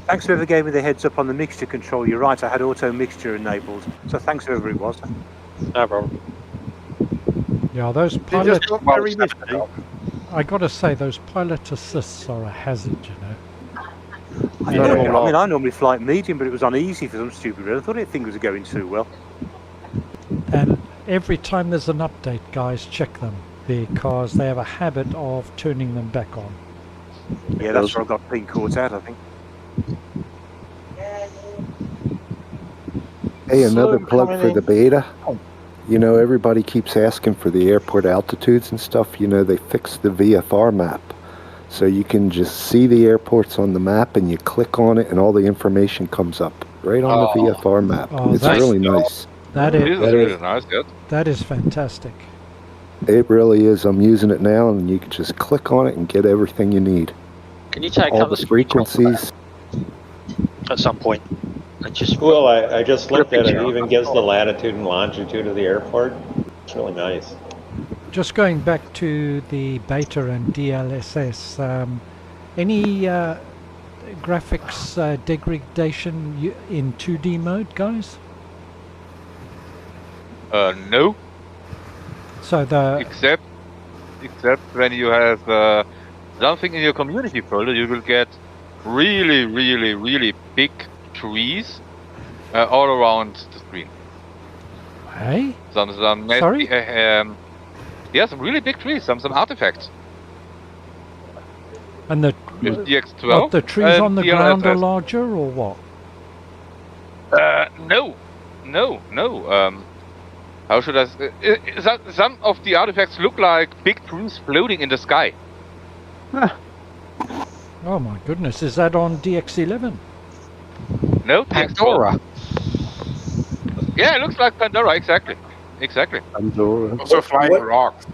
Thanks whoever gave me the heads up on the mixture control. You're right, I had auto mixture enabled. So thanks whoever it was. No problem. Yeah, those pilot... I gotta say, those pilot assists are a hazard, you know. I normally fly medium, but it was on easy for some stupid reason. I thought things were going too well. And every time there's an update, guys, check them, because they have a habit of turning them back on. Yeah, that's where I got clean caught out, I think. Hey, another plug for the beta. You know, everybody keeps asking for the airport altitudes and stuff. You know, they fixed the VFR map. So you can just see the airports on the map and you click on it and all the information comes up right on the VFR map. It's really nice. That is really nice, good. That is fantastic. It really is. I'm using it now and you can just click on it and get everything you need. Can you take all the frequencies? At some point. Well, I just looked at it. It even gives the latitude and longitude of the airport. It's really nice. Just going back to the beta and DLSS, any graphics degradation in 2D mode, guys? No. So the except when you have something in your community folder, you will get really big trees all around the screen. Hey? Some Sorry? Yeah, some really big trees, some artifacts. And the DX12. What, the trees on the ground are larger, or what? No. How should I? Some of the artifacts look like big trees floating in the sky. Oh my goodness! Is that on DX11? No, Pandora. Yeah, it looks like Pandora, exactly. Pandora. Also flying rocks.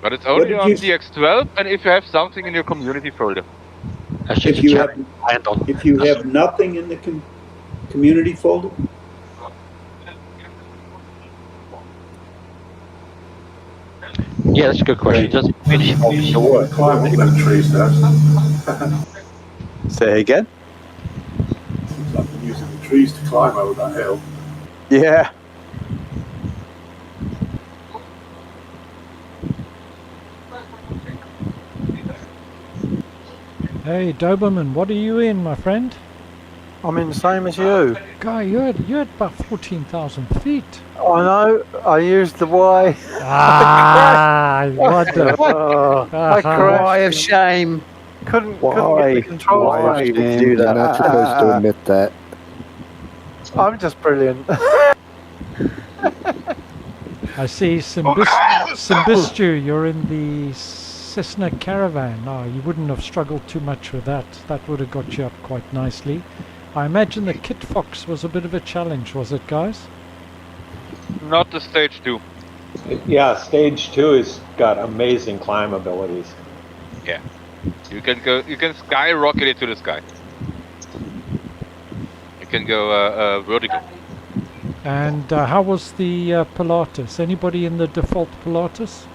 But it's only on DX12, and if you have something in your community folder. If you have nothing in the community folder? Yeah, that's a good question. Does it finish Climb up them trees, does. Say again? Seems like I'm using the trees to climb over that hill. Yeah. Hey, Doberman, what are you in, my friend? I'm in the same as you. Guy, you're at about 14,000 feet. I know. I used the Y. What the? I crashed. Why of shame? Couldn't get the controls Why right. you do that? You're not supposed to admit that. I'm just brilliant. I see Simbistu, you're in the Cessna Caravan. Oh, you wouldn't have struggled too much with that. That would have got you up quite nicely. I imagine the Kit Fox was a bit of a challenge, was it, guys? Not the stage 2. Yeah, stage 2 has got amazing climb abilities. Yeah. You can skyrocket it to the sky. You can go vertical. And how was the Pilatus? Anybody in the default Pilatus?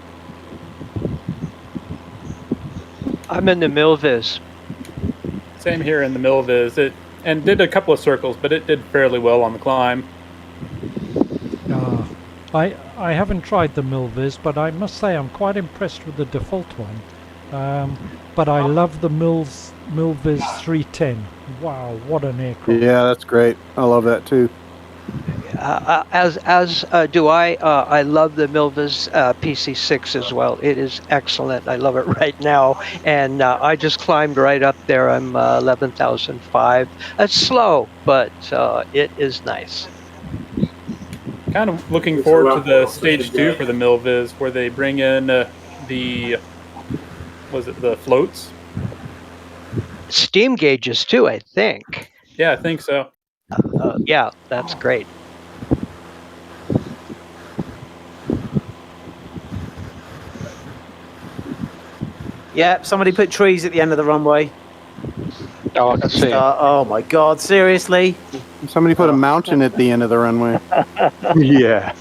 I'm in the Milviz. Same here in the Milviz. And did a couple of circles, but it did fairly well on the climb. I haven't tried the Milviz, but I must say I'm quite impressed with the default one. But I love the Milviz 310. Wow, what an aircraft! Yeah, that's great. I love that too. As do I. I love the Milviz PC6 as well. It is excellent. I love it right now, and I just climbed right up there. I'm 11,005. It's slow, but it is nice. Kind of looking forward to the stage 2 for the Milviz, where they bring in the floats? Steam gauges too, I think. Yeah, I think so. Yeah, that's great. Yeah, somebody put trees at the end of the runway. Oh, I can see. Oh my God! Seriously? Somebody put a mountain at the end of the runway. Yeah.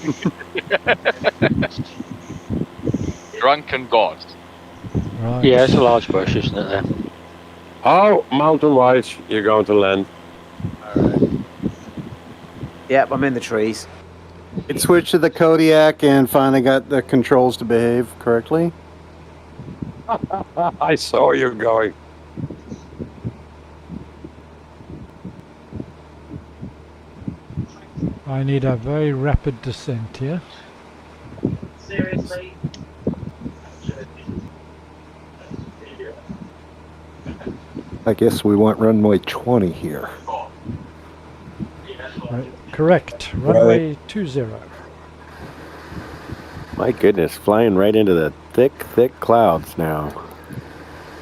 Drunken gods. Right. Yeah, it's a large bush, isn't it? There. Oh, mountain-wise, you're going to land. Yep, I'm in the trees. It switched to the Kodiak and finally got the controls to behave correctly. I saw you going. I need a very rapid descent here. Seriously? I guess we want runway 20 here. Right. Correct. Runway 20. My goodness, flying right into the thick clouds now.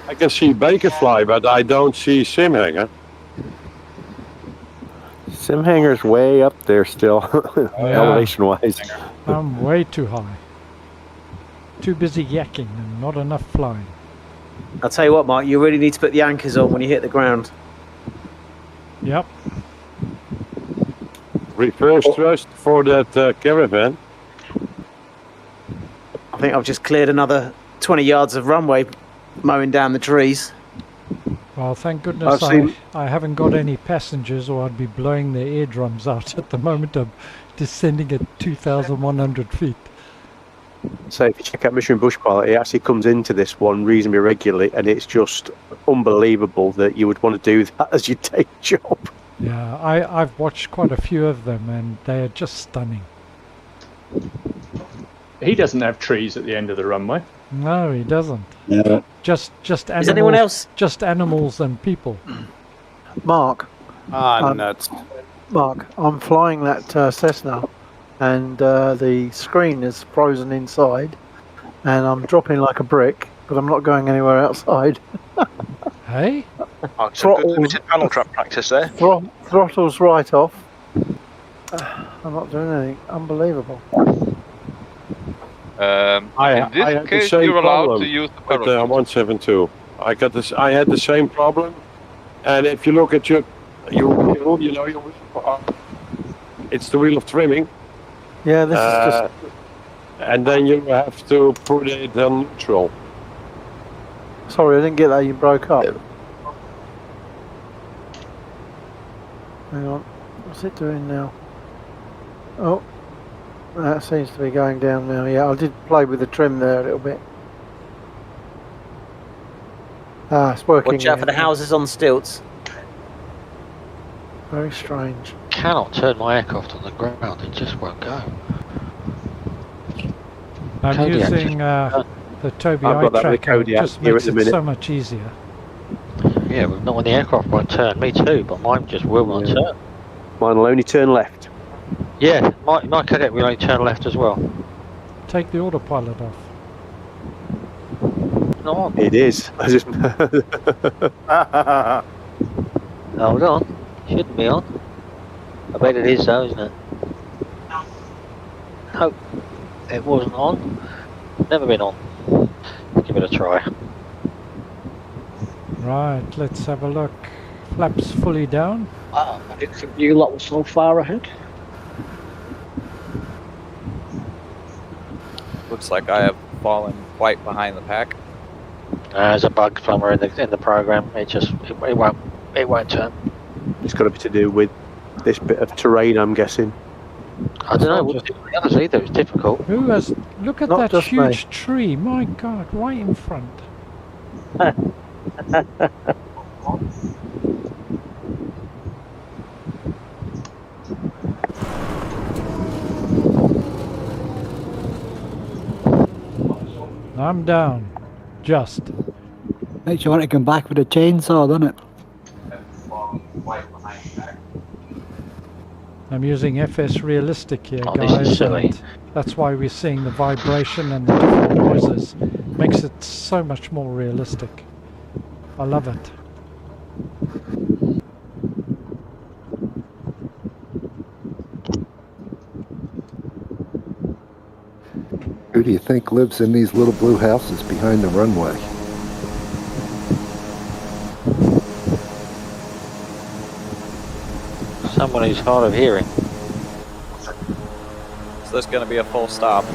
I can see Bakerfly, but I don't see SimHanger. SimHanger's way up there still, elevation-wise. I'm way too high. Too busy yakking and not enough flying. I'll tell you what, Mark, you really need to put the anchors on when you hit the ground. Yep. Reverse thrust for that caravan. I think I've just cleared another 20 yards of runway mowing down the trees. Well, thank goodness I haven't got any passengers, or I'd be blowing their eardrums out at the moment. I'm descending at 2,100 feet. So if you check out Mission Bush Pilot, it actually comes into this one reasonably regularly, and it's just unbelievable that you would want to do that as your day job. Yeah, I've watched quite a few of them, and they are just stunning. He doesn't have trees at the end of the runway. No, he doesn't. Yeah. Just animals. Is anyone else? Just animals and people. Mark. Nuts. Mark, I'm flying that Cessna, and the screen is frozen inside, and I'm dropping like a brick, but I'm not going anywhere outside. Hey? Oh, some good limited panel trap practice there. Throttle's right off. I'm not doing anything. Unbelievable. In this case, you're allowed to use the with 172. I had the same problem, and if you look at your wheel, you know, it's the wheel of trimming. Yeah, this is just. And then you have to put it on neutral. Sorry, I didn't get that. You broke up. Hang on. What's it doing now? Oh. That seems to be going down now. Yeah, I did play with the trim there a little bit. Ah, it's working. Watch out for the houses on stilts. Very strange. Cannot turn my aircraft on the ground. It just won't go. I'm Kodiak using the Tobii I've got that with iTracker. It Kodiak just here makes at the it so minute. much easier. Yeah, but not when the aircraft won't turn. Me too, but mine just will not turn. Mine will only turn left. Yeah, my Kodiak will only turn left as well. Take the autopilot off. No. It is. Hold on. Shouldn't be on. I bet it is though, isn't it? No, it wasn't on. Never been on. Give it a try. Right, let's have a look. Flaps fully down. I didn't think you lot were so far ahead. Looks like I have fallen quite behind the pack. There's a bug somewhere in the program. It won't turn. It's got to be to do with this bit of terrain, I'm guessing. I don't know. Wouldn't do the others either. It's difficult. Who has? Look at Not that just huge tree. My God, right in front. I'm down. Just. Makes you want to come back with a chainsaw, doesn't it? I'm using FS Realistic here, Oh, guys. this is silly. And that's why we're seeing the vibration and the different noises. Makes it so much more realistic. I love it. Who do you think lives in these little blue houses behind the runway? Someone who's hard of hearing. So there's going to be a full stop.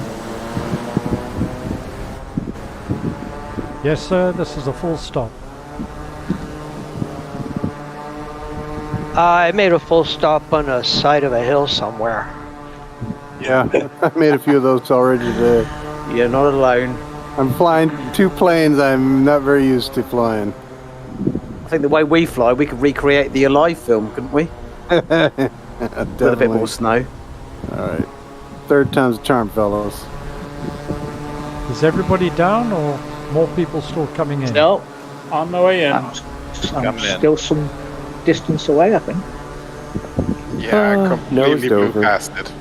Yes, sir, this is a full stop. I made a full stop on the side of a hill somewhere. Yeah, I made a few of those already today. You're not alone. I'm flying 2 planes I'm not very used to flying. I think the way we fly, we could recreate the Alive film, couldn't we? With a bit more snow. Alright. 3rd time's a charm, fellows. Is everybody down or more people still coming in? No. On the way in. I'm still some distance away, I think. Yeah, I completely blew past it.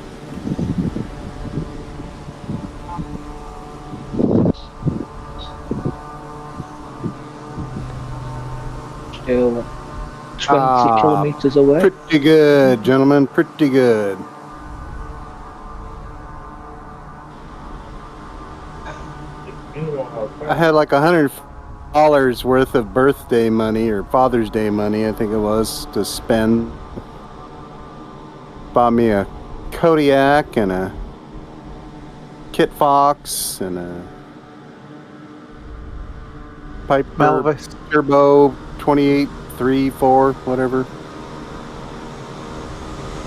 Still 20 kilometers away. Pretty good, gentlemen. Pretty good. I had like $100 worth of birthday money or Father's Day money, I think it was, to spend. Bought me a Kodiak and a Kit Fox and a Piper Malvis Turbo 28, 3, 4, whatever.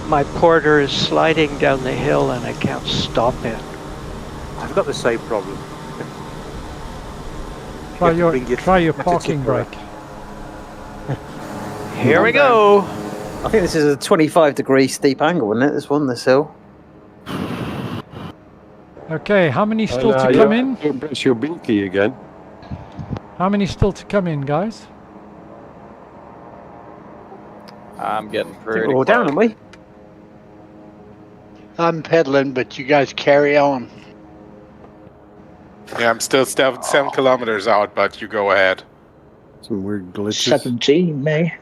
My Porter is sliding down the hill and I can't stop it. I've got the same problem. Try your parking brake. Here we go. I think this is a 25-degree steep angle, isn't it? This hill. Okay, how many still to come in? Press your binky again. How many still to come in, guys? I'm getting pretty We're all down, aren't we? I'm pedaling, but you guys carry on. Yeah, I'm still 7 kilometers out, but you go ahead. Some weird glitches. 17, May.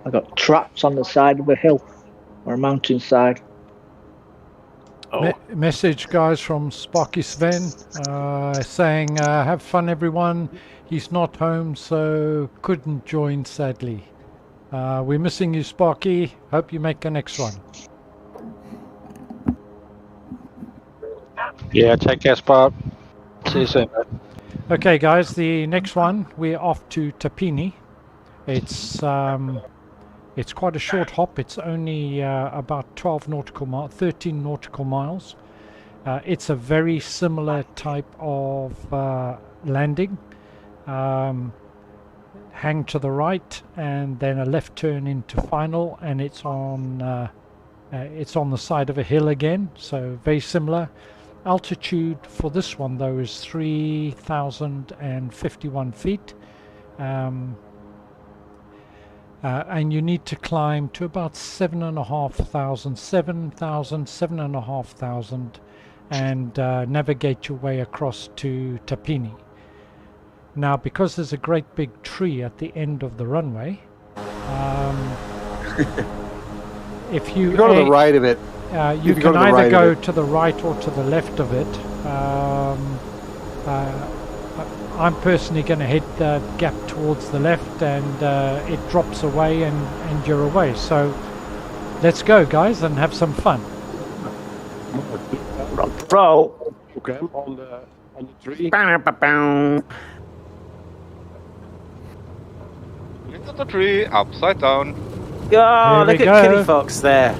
I got traps on the side of a hill or a mountainside. Message, guys, from Sparky Sven saying, have fun, everyone. He's not home, so couldn't join, sadly. We're missing you, Sparky. Hope you make the next one. Yeah, take care, Spark. See you soon, mate. Okay, guys, the next one, we're off to Tapini. It's quite a short hop. It's only about 13 nautical miles. It's a very similar type of landing. Hang to the right and then a left turn into final, and it's on the side of a hill again, so very similar. Altitude for this one though is 3,051 feet. And you need to climb to about 7,500 and navigate your way across to Tapini. Now, because there's a great big tree at the end of the runway, if you go to the right of it, you can either go to the right or to the left of it. I'm personally going to head the gap towards the left, and it drops away and you're away. So let's go, guys, and have some fun. Roll. Okay, on the tree. Into the tree, upside down. Oh, look at Kitty Fox there.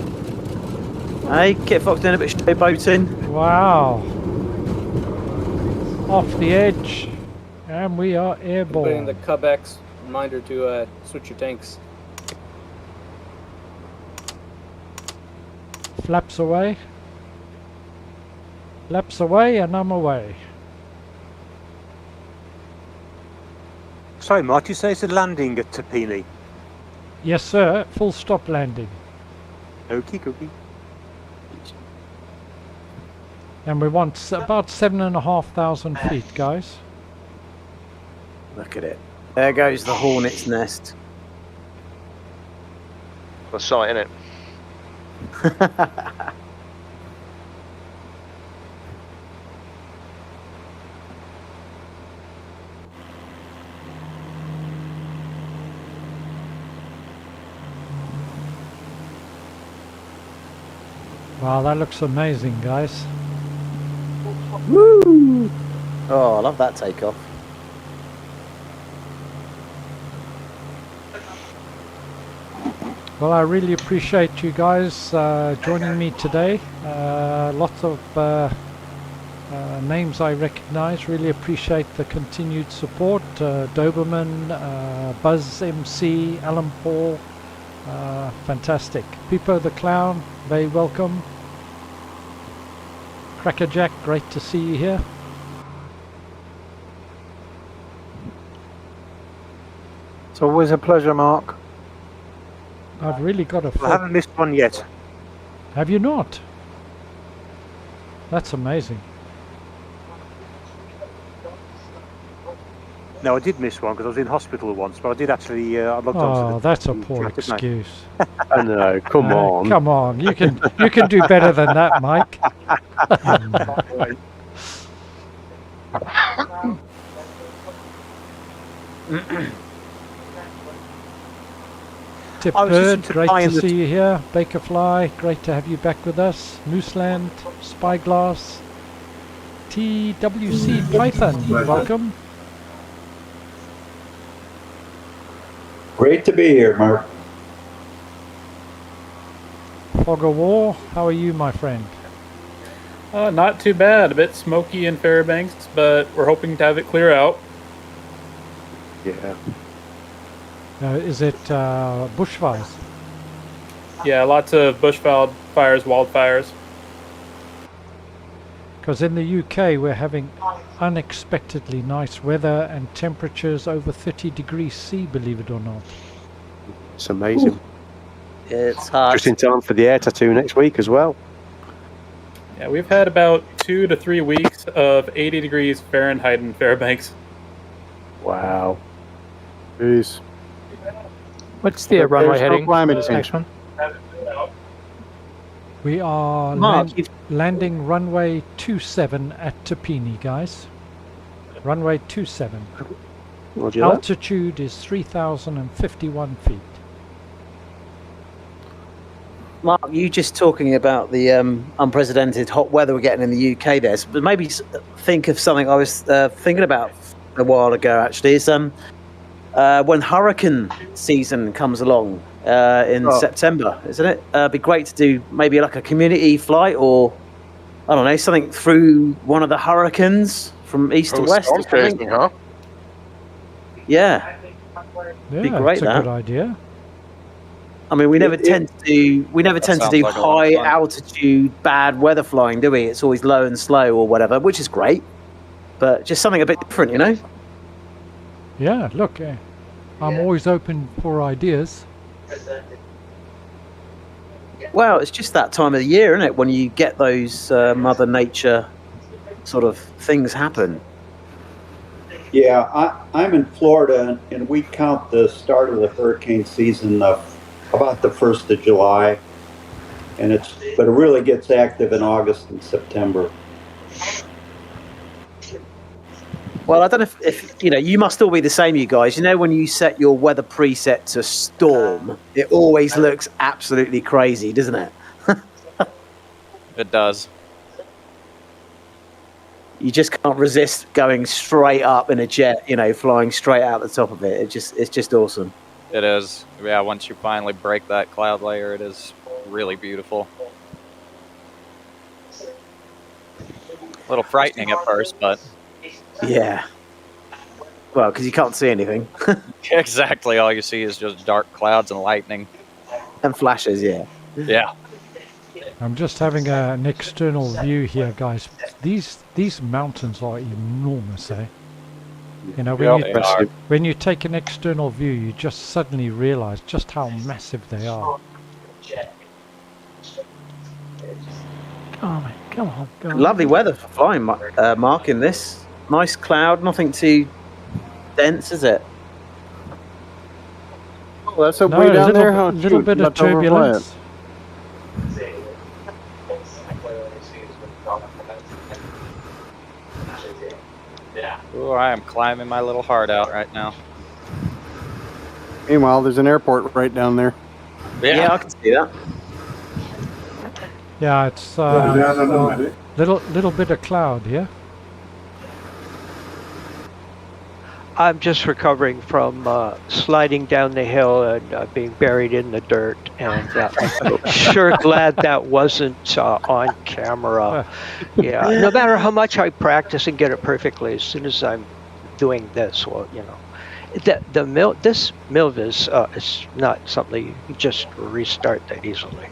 Hey, Kitty Fox doing a bit of showboating. Wow. Off the edge. And we are airborne. Putting the Cub-X reminder to switch your tanks. Flaps away. Flaps away, and I'm away. Sorry, Mark, you say it's a landing at Tapini? Yes, sir. Full stop landing. Okie dokie. And we want about 7,500 feet, guys. Look at it. There goes the hornet's nest. The sight, innit? Wow, that looks amazing, guys. Woo! Oh, I love that takeoff. Well, I really appreciate you guys joining me today. Lots of names I recognize. Really appreciate the continued support. Doberman, Buzz MC, Alan Paul. Fantastic. Pippo the Clown, very welcome. Crackerjack, great to see you here. It's always a pleasure, Mark. I've really got a... I haven't missed one yet. Have you not? That's amazing. No, I did miss one because I was in hospital once, but I did actually. I logged on to the. Oh, that's a poor excuse. I know. Come on. Come on. You can do better than that, Mike. Tip Bird, great to see you here. Bakerfly, great to have you back with us. Mooseland, Spyglass, TWC Python, welcome. Great to be here, Mark. Fog of War, how are you, my friend? Not too bad. A bit smoky in Fairbanks, but we're hoping to have it clear out. Yeah. Is it bushfires? Yeah, lots of bushfires, wildfires. Because in the UK we're having unexpectedly nice weather and temperatures over 30 degrees C, believe it or not. It's amazing. Ooh. It's hot. Just in time for the air tattoo next week as well. Yeah, we've had about 2 to 3 weeks of 80 degrees Fahrenheit in Fairbanks. Wow. Jeez. What's the runway heading for this next one? We are landing runway 27 at Tapini, guys. Runway 27. Altitude is 3,051 feet. Mark, you just talking about the unprecedented hot weather we're getting in the UK there, but maybe think of something I was thinking about a while ago, actually, is when hurricane season comes along in September, isn't it? It'd be great to do maybe like a community flight or, I don't know, something through one of the hurricanes from east to west. Huh? Yeah. Be great, that's a good idea. I mean, we never tend to do like high altitude bad weather flying, do we? It's always low and slow or whatever, which is great, but just something a bit different, you know? Yeah, look, I'm always open for ideas. Well, it's just that time of the year, isn't it, when you get those Mother Nature sort of things happen. Yeah, I'm in Florida, and we count the start of the hurricane season about the 1st of July, but it really gets active in August and September. Well, I don't know if you know, you must all be the same, you guys. You know, when you set your weather preset to storm, it always looks absolutely crazy, doesn't it? It does. You just can't resist going straight up in a jet, you know, flying straight out the top of it. It's just awesome. It is. Yeah, once you finally break that cloud layer, it is really beautiful. A little frightening at first, but... Yeah. Well, because you can't see anything. Exactly. All you see is just dark clouds and lightning. And flashes, yeah. Yeah. I'm just having an external view here, guys. These mountains are enormous, eh? You know, when you take an external view, you just suddenly realize just how massive they are. Oh, come on. Lovely weather for flying, Mark, in this. Nice cloud, nothing too dense, is it? Oh, that's way down there. A little bit of turbulence. Ooh, I am climbing my little heart out right now. Meanwhile, there's an airport right down there. Yeah, I can see that. Yeah, it's little bit of cloud here. I'm just recovering from sliding down the hill and being buried in the dirt, and I'm sure glad that wasn't on camera. Yeah, no matter how much I practice and get it perfectly, as soon as I'm doing this, well, you know, this MILVIS is not something you can just restart that easily.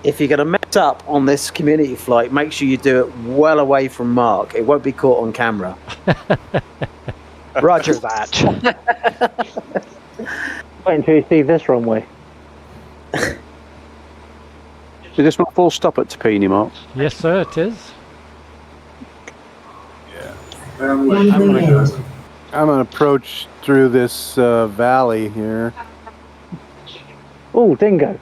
If you're going to mess up on this community flight, make sure you do it well away from Mark. It won't be caught on camera. Roger that. Wait until you see this runway. Is this not full stop at Tapini, Mark? Yes, sir, it is. I'm gonna approach through this valley here. Oh, dingo.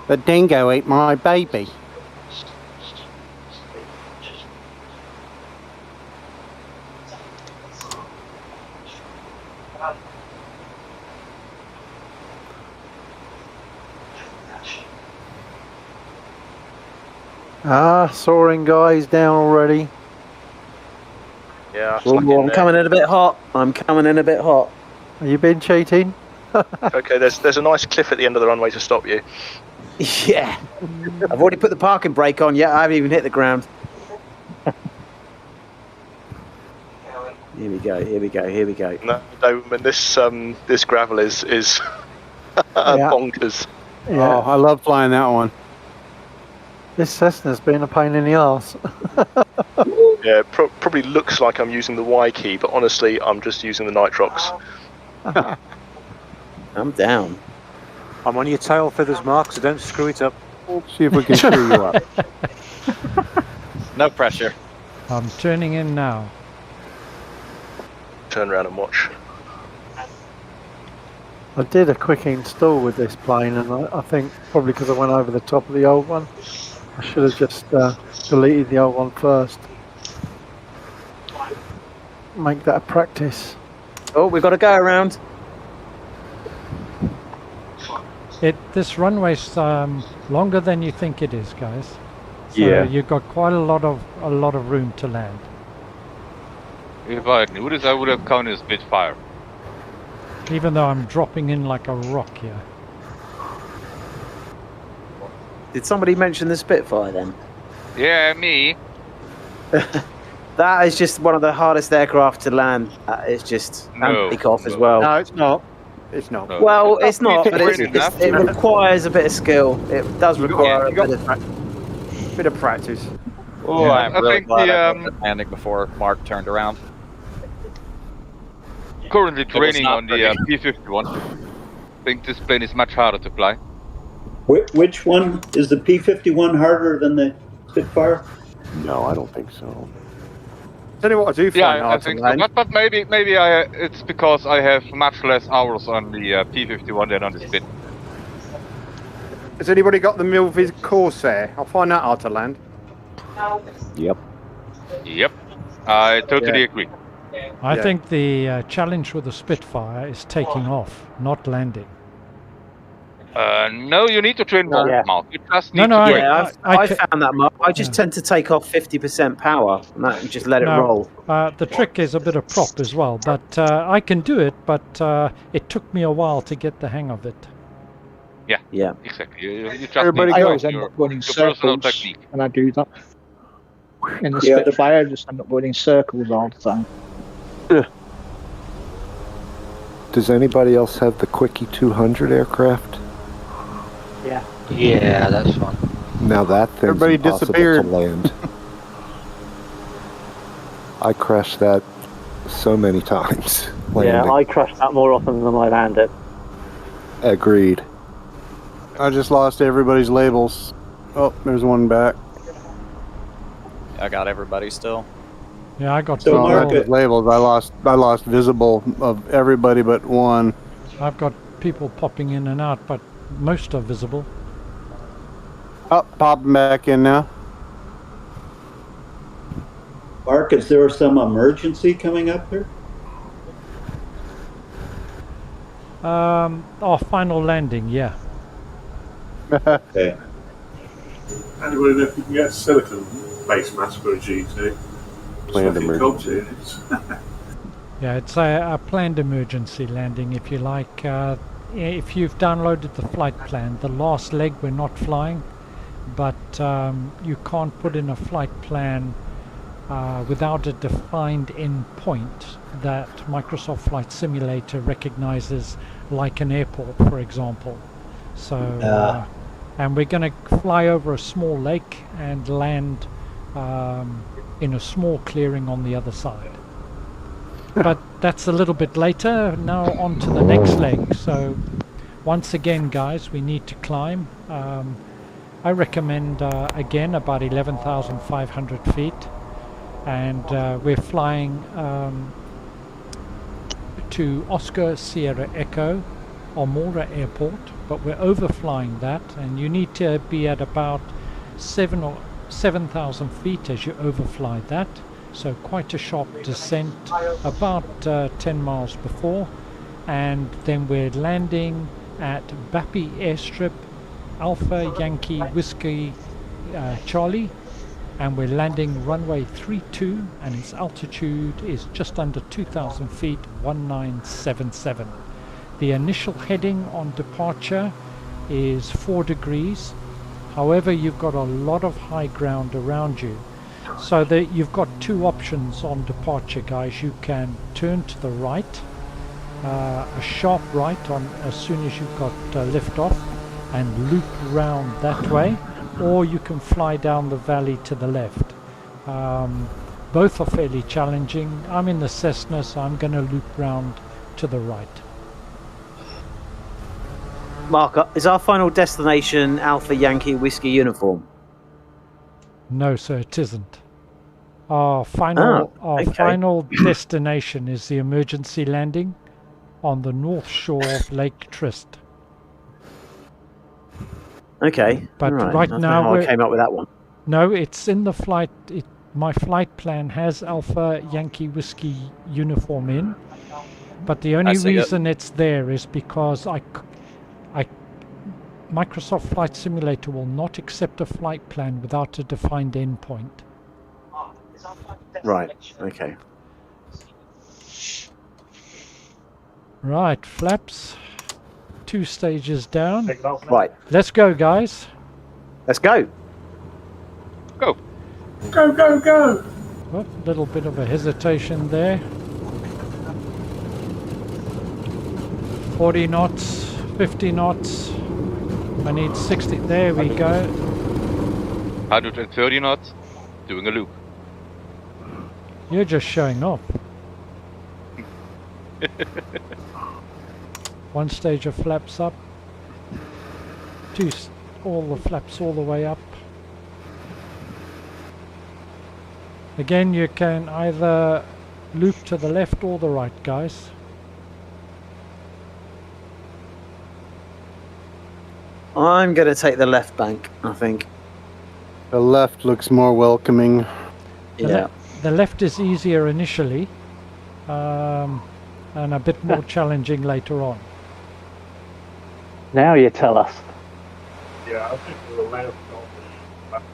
The dingo ate my baby. Soaring guys down already. Yeah. I'm coming in a bit hot. Are you been cheating? Okay, there's a nice cliff at the end of the runway to stop you. Yeah. I've already put the parking brake on yet. I haven't even hit the ground. Here we go. No, man, this gravel is bonkers. Yeah. Oh, I love flying that one. This Cessna's been a pain in the arse. Yeah, probably looks like I'm using the Y key, but honestly, I'm just using the nitrox. I'm down. I'm on your tail feathers, Mark, so don't screw it up. See if we can screw you up. No pressure. I'm turning in now. Turn around and watch. I did a quick install with this plane, and I think probably because I went over the top of the old one, I should have just deleted the old one first. Make that a practice. Oh, we've got to go around. This runway's longer than you think it is, guys. So Yeah. You've got quite a lot of room to land. If I knew this, I would have counted a Spitfire. Even though I'm dropping in like a rock here. Did somebody mention the Spitfire then? Yeah, me. That is just one of the hardest aircraft to land. It's just and take off as well. No, it's not. It's not. No. Well, it's not, but it requires a bit of skill. It does require a bit of practice. Oh, Yeah, I'm I really think glad the, I got the landing before Mark turned around. Currently training not on the P-51. I think this plane is much harder to fly. Which one? Is the P-51 harder than the Spitfire? No, I don't think so. Tell you what I do find Yeah, I hard think to so. land. But maybe it's because I have much less hours on the P-51 than on the Spit. Has anybody got the Milviz Corsair? I find that hard to land. Yep. Yep, I totally agree. I think the challenge with the Spitfire is taking off, not landing. No, you need to train more, Mark. You just need to train. Yeah, I found that, Mark. I just tend to take off 50% power and just let it roll. The trick is a bit of prop as well, but I can do it, but it took me a while to get the hang of it. Yeah, exactly. You just Everybody need goes your, end up running your personal circles technique. when I do that. In the Spitfire, I just end up running circles all the time. Does anybody else have the Quickie 200 aircraft? Yeah. Yeah, that's fine. Now that thing's Everybody impossible disappeared. to land. I crashed that so many times. Yeah, Landing. I crash that more often than I land it. Agreed. I just lost everybody's labels. Oh, there's one back. I got everybody still. Yeah, I got So people. labels. I lost visible of everybody but one. I've got people popping in and out, but most are visible. Oh, popping back in now. Mark, is there some emergency coming up there? Final landing, yeah. Okay. Anybody know if you can get a silicon base mask for a GT? Planned emergency. Yeah, it's a planned emergency landing, if you like. If you've downloaded the flight plan, the last leg we're not flying, but you can't put in a flight plan without a defined endpoint that Microsoft Flight Simulator recognizes, like an airport, for example. So, and we're going to fly over a small lake and land in a small clearing on the other side. But that's a little bit later. Now on to the next leg. So once again, guys, we need to climb. I recommend again about 11,500 feet, and we're flying to Oscar Sierra Echo Almora Airport, but we're overflying that, and you need to be at about 7,000 feet as you overfly that. So quite a sharp descent, about 10 miles before, and then we're landing at Bapi Airstrip, Alpha Yankee Whiskey Charlie, and we're landing runway 32, and its altitude is just under 2,000 feet, 1977. The initial heading on departure is 4 degrees. However, you've got a lot of high ground around you. So that you've got two options on departure, guys. You can turn to the right, a sharp right on as soon as you've got lift off, and loop round that way, or you can fly down the valley to the left. Both are fairly challenging. I'm in the Cessna, so I'm going to loop round to the right. Mark, is our final destination Alpha Yankee Whiskey Uniform? No, sir, it isn't. Our final destination is the emergency landing on the north shore of Lake Trist. Okay, but right now I came up with that one. No, it's in the flight. My flight plan has Alpha Yankee Whiskey Uniform in, but the only reason it's there is because Microsoft Flight Simulator will not accept a flight plan without a defined endpoint. Right, okay. Right, flaps. 2 stages down. Right. Let's go, guys. Let's go. Go. Go, go, go. Oh, little bit of a hesitation there. 40 knots, 50 knots. I need 60. There we go. 130 knots, doing a loop. You're just showing off. 1 stage of flaps up. 2, all the flaps all the way up. Again, you can either loop to the left or the right, guys. I'm going to take the left bank, I think. The left looks more welcoming. Yeah. The left is easier initially, and a bit more challenging later on. Now you tell us. Yeah, I think we're allowed to.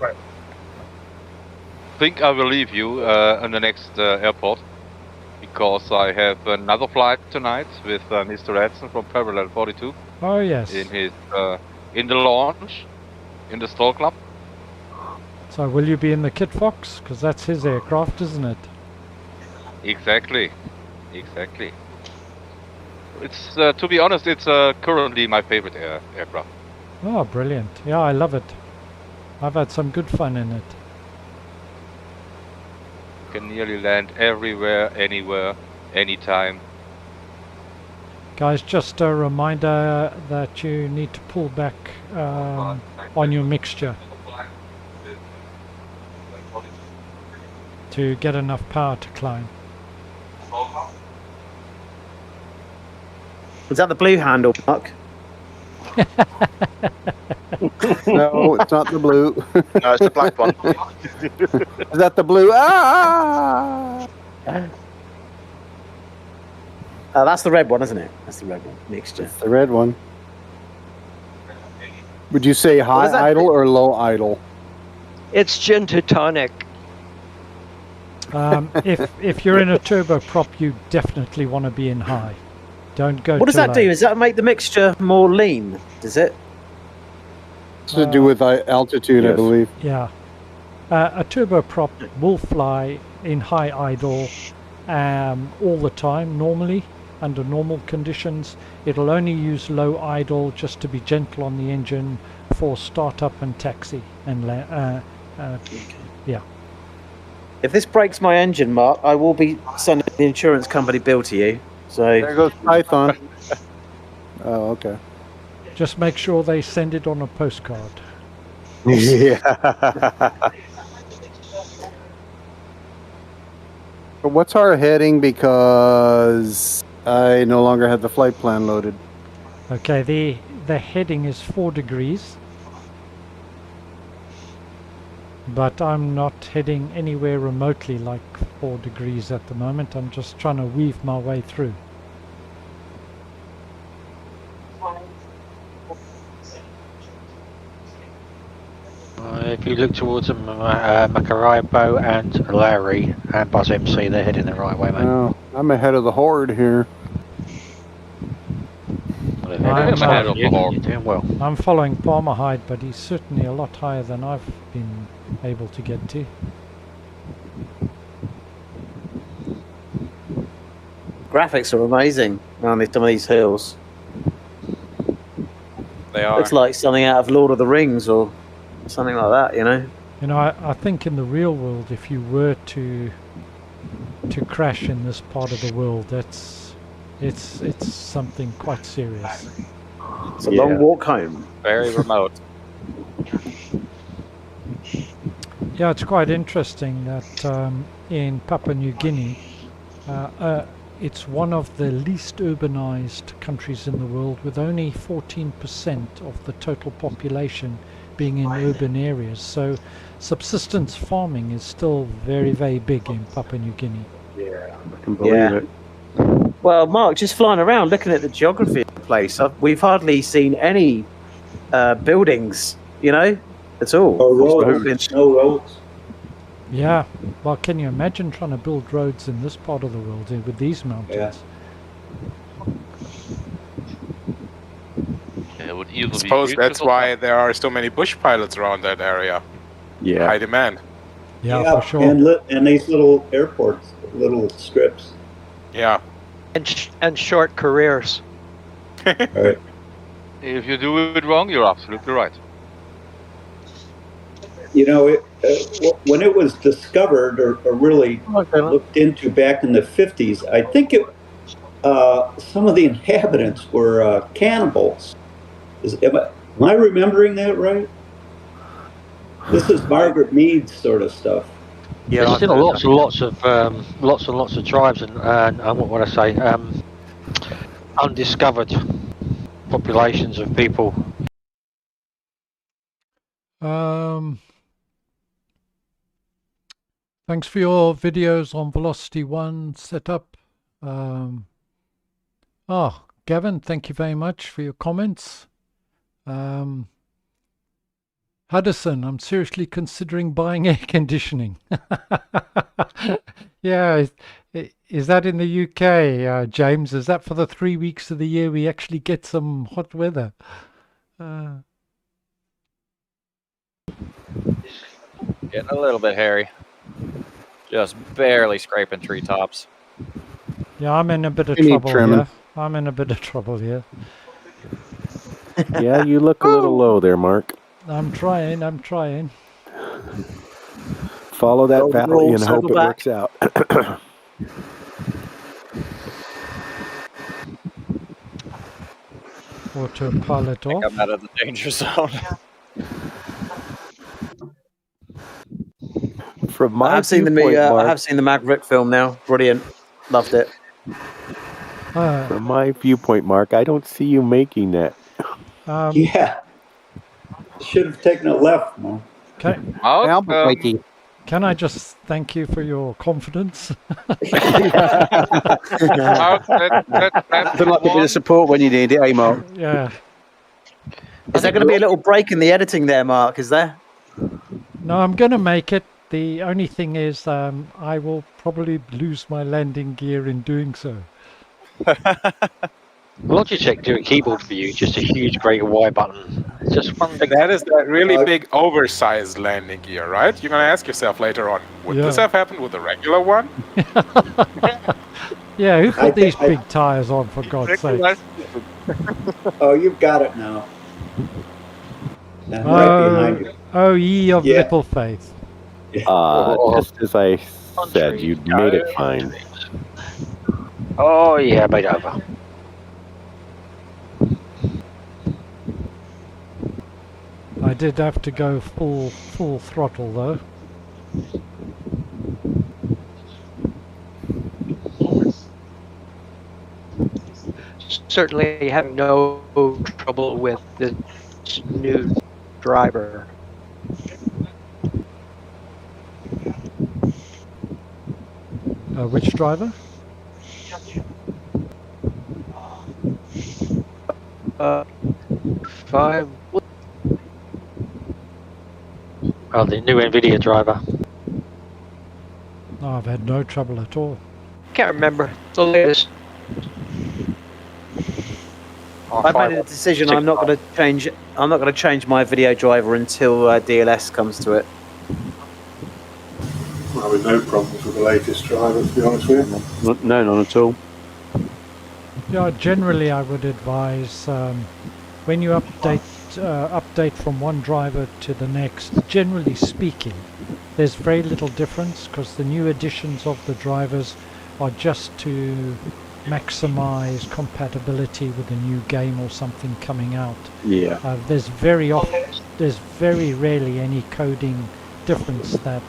I think I will leave you on the next airport, because I have another flight tonight with Mr. Edson from Parallel 42. Oh yes. In his in the launch, in the Stroll Club. So will you be in the Kit Fox? Because that's his aircraft, isn't it? Exactly. Exactly. It's to be honest, it's currently my favorite aircraft. Oh, brilliant! Yeah, I love it. I've had some good fun in it. You can nearly land everywhere, anywhere, anytime. Guys, just a reminder that you need to pull back on your mixture to get enough power to climb. Was that the blue handle, Mark? No, it's not the blue. No, it's the black one. Is that the blue? Ah! That's the red one, isn't it? That's the red one. Mixture. It's the red one. Would you say high idle or low idle? It's gin to tonic. If you're in a turboprop, you definitely want to be in high. Don't go. What does that do? Does that make the mixture more lean? Does it? It's to do with altitude, yes. I believe. Yeah. A turboprop will fly in high idle all the time, normally, under normal conditions. It'll only use low idle just to be gentle on the engine for startup and taxi. And yeah. If this breaks my engine, Mark, I will be sending the insurance company bill to you. So there goes Python. Oh, okay. Just make sure they send it on a postcard. Yeah. But what's our heading? Because I no longer have the flight plan loaded. Okay, the heading is 4 degrees. But I'm not heading anywhere remotely like 4 degrees at the moment. I'm just trying to weave my way through. If you look towards Macaraibo and Larry and Buzz MC, they're heading the right way, mate. Oh, I'm ahead of the horde here. You're doing well. I'm following Palmerhide, but he's certainly a lot higher than I've been able to get to. Graphics are amazing around some of these hills. They are. Looks like something out of Lord of the Rings or something like that, you know. You know, I think in the real world, if you were to crash in this part of the world, it's something quite serious. It's a long walk home. Very remote. Yeah, it's quite interesting that in Papua New Guinea, it's one of the least urbanized countries in the world, with only 14% of the total population being in urban areas. So subsistence farming is still very, very big in Papua New Guinea. Yeah, I can believe it. Well, Mark, just flying around, looking at the geography of the place, we've hardly seen any buildings, you know, at all. Or roads, no roads. Yeah, well, can you imagine trying to build roads in this part of the world with these mountains? Yeah, I suppose that's why there are so many bush pilots around that area. Yeah. High demand. Yeah, for sure. And these little airports, little strips. Yeah. And short careers. Right. If you do it wrong, you're absolutely right. You know, when it was discovered or really looked into back in the 50s, I think some of the inhabitants were cannibals. Am I remembering that right? This is Margaret Mead's sort of stuff. Yeah, there's still lots and lots of tribes and what would I say, undiscovered populations of people. Thanks for your videos on Velocity 1 setup. Gavin, thank you very much for your comments. Hudson, I'm seriously considering buying air conditioning. Yeah, is that in the UK, James? Is that for the 3 weeks of the year we actually get some hot weather? Getting a little bit hairy. Just barely scraping treetops. Yeah, I'm in a bit of You need trouble trimming. here. I'm in a bit of trouble here. Yeah, you look a little low there, Mark. I'm trying. Follow that Roll, valley roll, and hope circle it back. works out. Autopilot off. I'm out of the danger zone. From my I have seen viewpoint, Mark, I have seen the Maverick film now. Brilliant. Loved it. from my viewpoint, Mark, I don't see you making that. Yeah. Should have taken a left, man. Can I just thank you for your confidence? Doesn't like a bit of support when you need it, eh, Mark? Yeah. Is there going to be a little break in the editing there, Mark? Is there? No, I'm going to make it. The only thing is I will probably lose my landing gear in doing so. Logitech do a keyboard for you, just a huge greater Y button. It's just one big... That is that really big oversized landing gear, right? You're going to ask yourself later on, would this have happened with a regular one? Yeah, who put these big tyres on, for God's sake? Oh, you've got it now. I'm right behind you. Oh, ye of little faith. Just as I said, you made it fine. Oh, yeah, made it over. I did have to go full throttle though. Certainly having no trouble with this new driver. Which driver? Five. Oh, the new NVIDIA driver. No, I've had no trouble at all. Can't remember the latest. I've made a decision. I'm not going to change. I'm not going to change my video driver until DLS comes to it. I'm having no problems with the latest driver, to be honest with you. No, none at all. Yeah, generally I would advise when you update from one driver to the next, generally speaking, there's very little difference because the new editions of the drivers are just to maximize compatibility with a new game or something coming out. Yeah. There's very rarely any coding difference that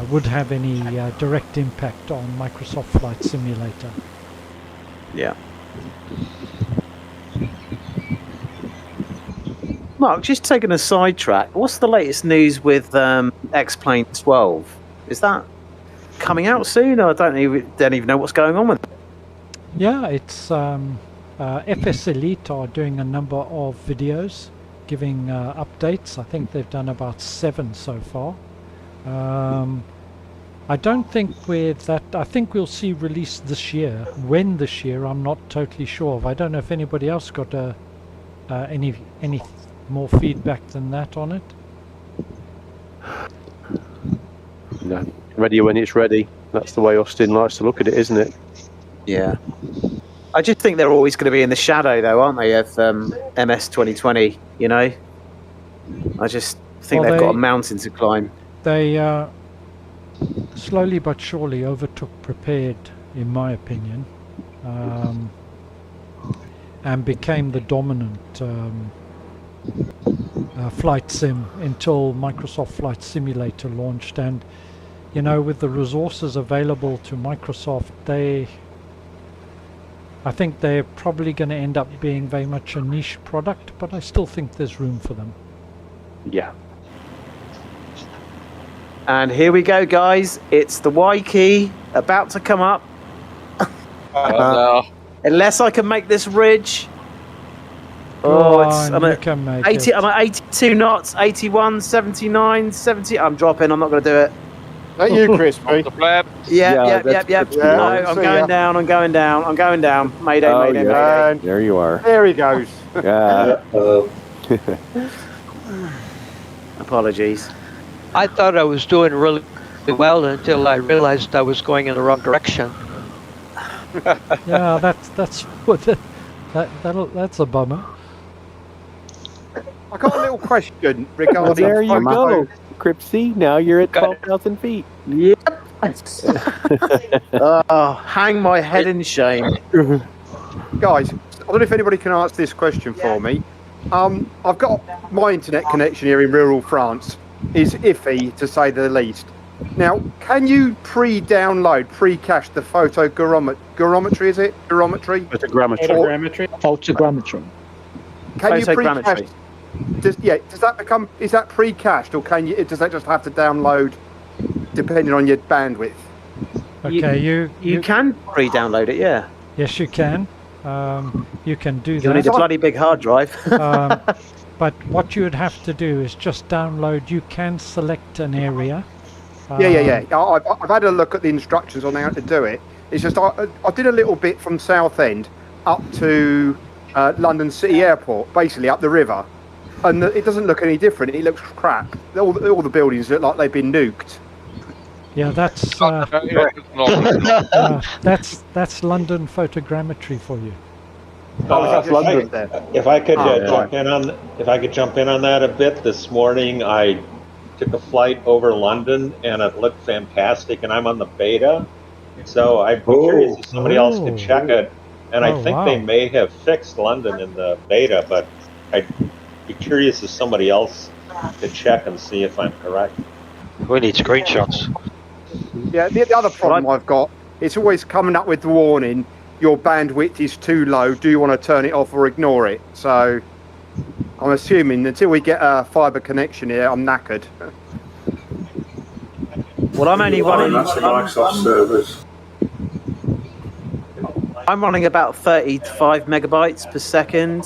would have any direct impact on Microsoft Flight Simulator. Yeah. Mark, just taking a sidetrack, what's the latest news with X-Plane 12? Is that coming out soon? I don't even know what's going on with it. Yeah, it's FS Elite are doing a number of videos giving updates. I think they've done about 7 so far. I don't think with that, I think we'll see release this year. When this year, I'm not totally sure of. I don't know if anybody else got any more feedback than that on it. No. Ready when it's ready. That's the way Austin likes to look at it, isn't it? Yeah. I just think they're always going to be in the shadow, though, aren't they, of MS 2020, you know? I just think they've got a mountain to climb. They slowly but surely overtook Prepared, in my opinion, and became the dominant flight sim until Microsoft Flight Simulator launched. And you know, with the resources available to Microsoft, I think they're probably going to end up being very much a niche product, but I still think there's room for them. Yeah. And here we go, guys. It's the Y key about to come up. No. Unless I can make this ridge. I'm at 80. I'm at 82 knots, 81, 79, 70. I'm dropping. I'm not going to do it. That you, Crispy? Yep. No, I'm going down. I'm going down. I'm going down. Mayday, mayday, mayday. There you are. There he goes. Apologies. I thought I was doing really well until I realized I was going in the wrong direction. Yeah, that's what that's a bummer. I got a little question regarding. There you go, Cripsy. Now you're at 12,000 feet. Yep. Hang my head in shame. Guys, I don't know if anybody can answer this question for me. I've got my internet connection here in rural France is iffy to say the least. Now, can you pre-download, pre-cache the photogrammetry? Is it photogrammetry? Photogrammetry. Can you pre-cache? Does that become? Is that pre-cached, or does that just have to download depending on your bandwidth? Okay, you can pre-download it, yeah. Yes, you can. You can do that. You'll need a bloody big hard drive. But what you would have to do is just download. You can select an area. Yeah. I've had a look at the instructions on how to do it. It's just I did a little bit from Southend up to London City Airport, basically up the river, and it doesn't look any different. It looks crap. All the buildings look like they've been nuked. Yeah, that's that's London photogrammetry for you. If I could jump in on that a bit, this morning I took a flight over London and it looked fantastic, and I'm on the beta, so I'd be curious if somebody else could check it. And I think they may have fixed London in the beta, but I'd be curious if somebody else could check and see if I'm correct. We need screenshots. Yeah, the other problem I've got, it's always coming up with the warning, your bandwidth is too low, do you want to turn it off or ignore it? So I'm assuming until we get a fibre connection here, I'm knackered. Well, I'm only running... That's a Microsoft service. I'm running about 35 megabytes per second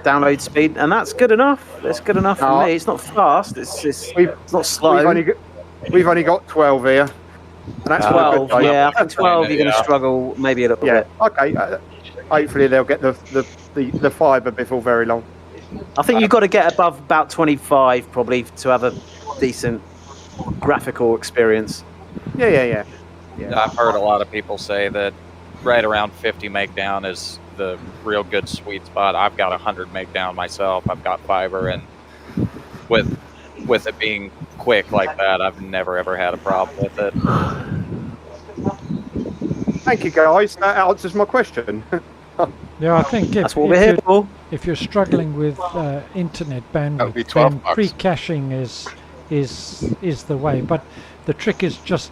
download speed, and that's good enough. That's good enough for me. It's not fast. It's not slow. We've only got 12 here. And that's 12. Yeah, after 12 you're going to struggle maybe a little bit. Okay. Hopefully they'll get the fibre before very long. I think you've got to get above about 25 probably to have a decent graphical experience. Yeah. I've heard a lot of people say that right around 50 meg down is the real good sweet spot. I've got 100 meg down myself. I've got fiber, and with it being quick like that, I've never ever had a problem with it. Thank you, guys. That answers my question. Yeah, I think that's what we're here for. If you're struggling with internet bandwidth, then pre-caching is the way. But the trick is just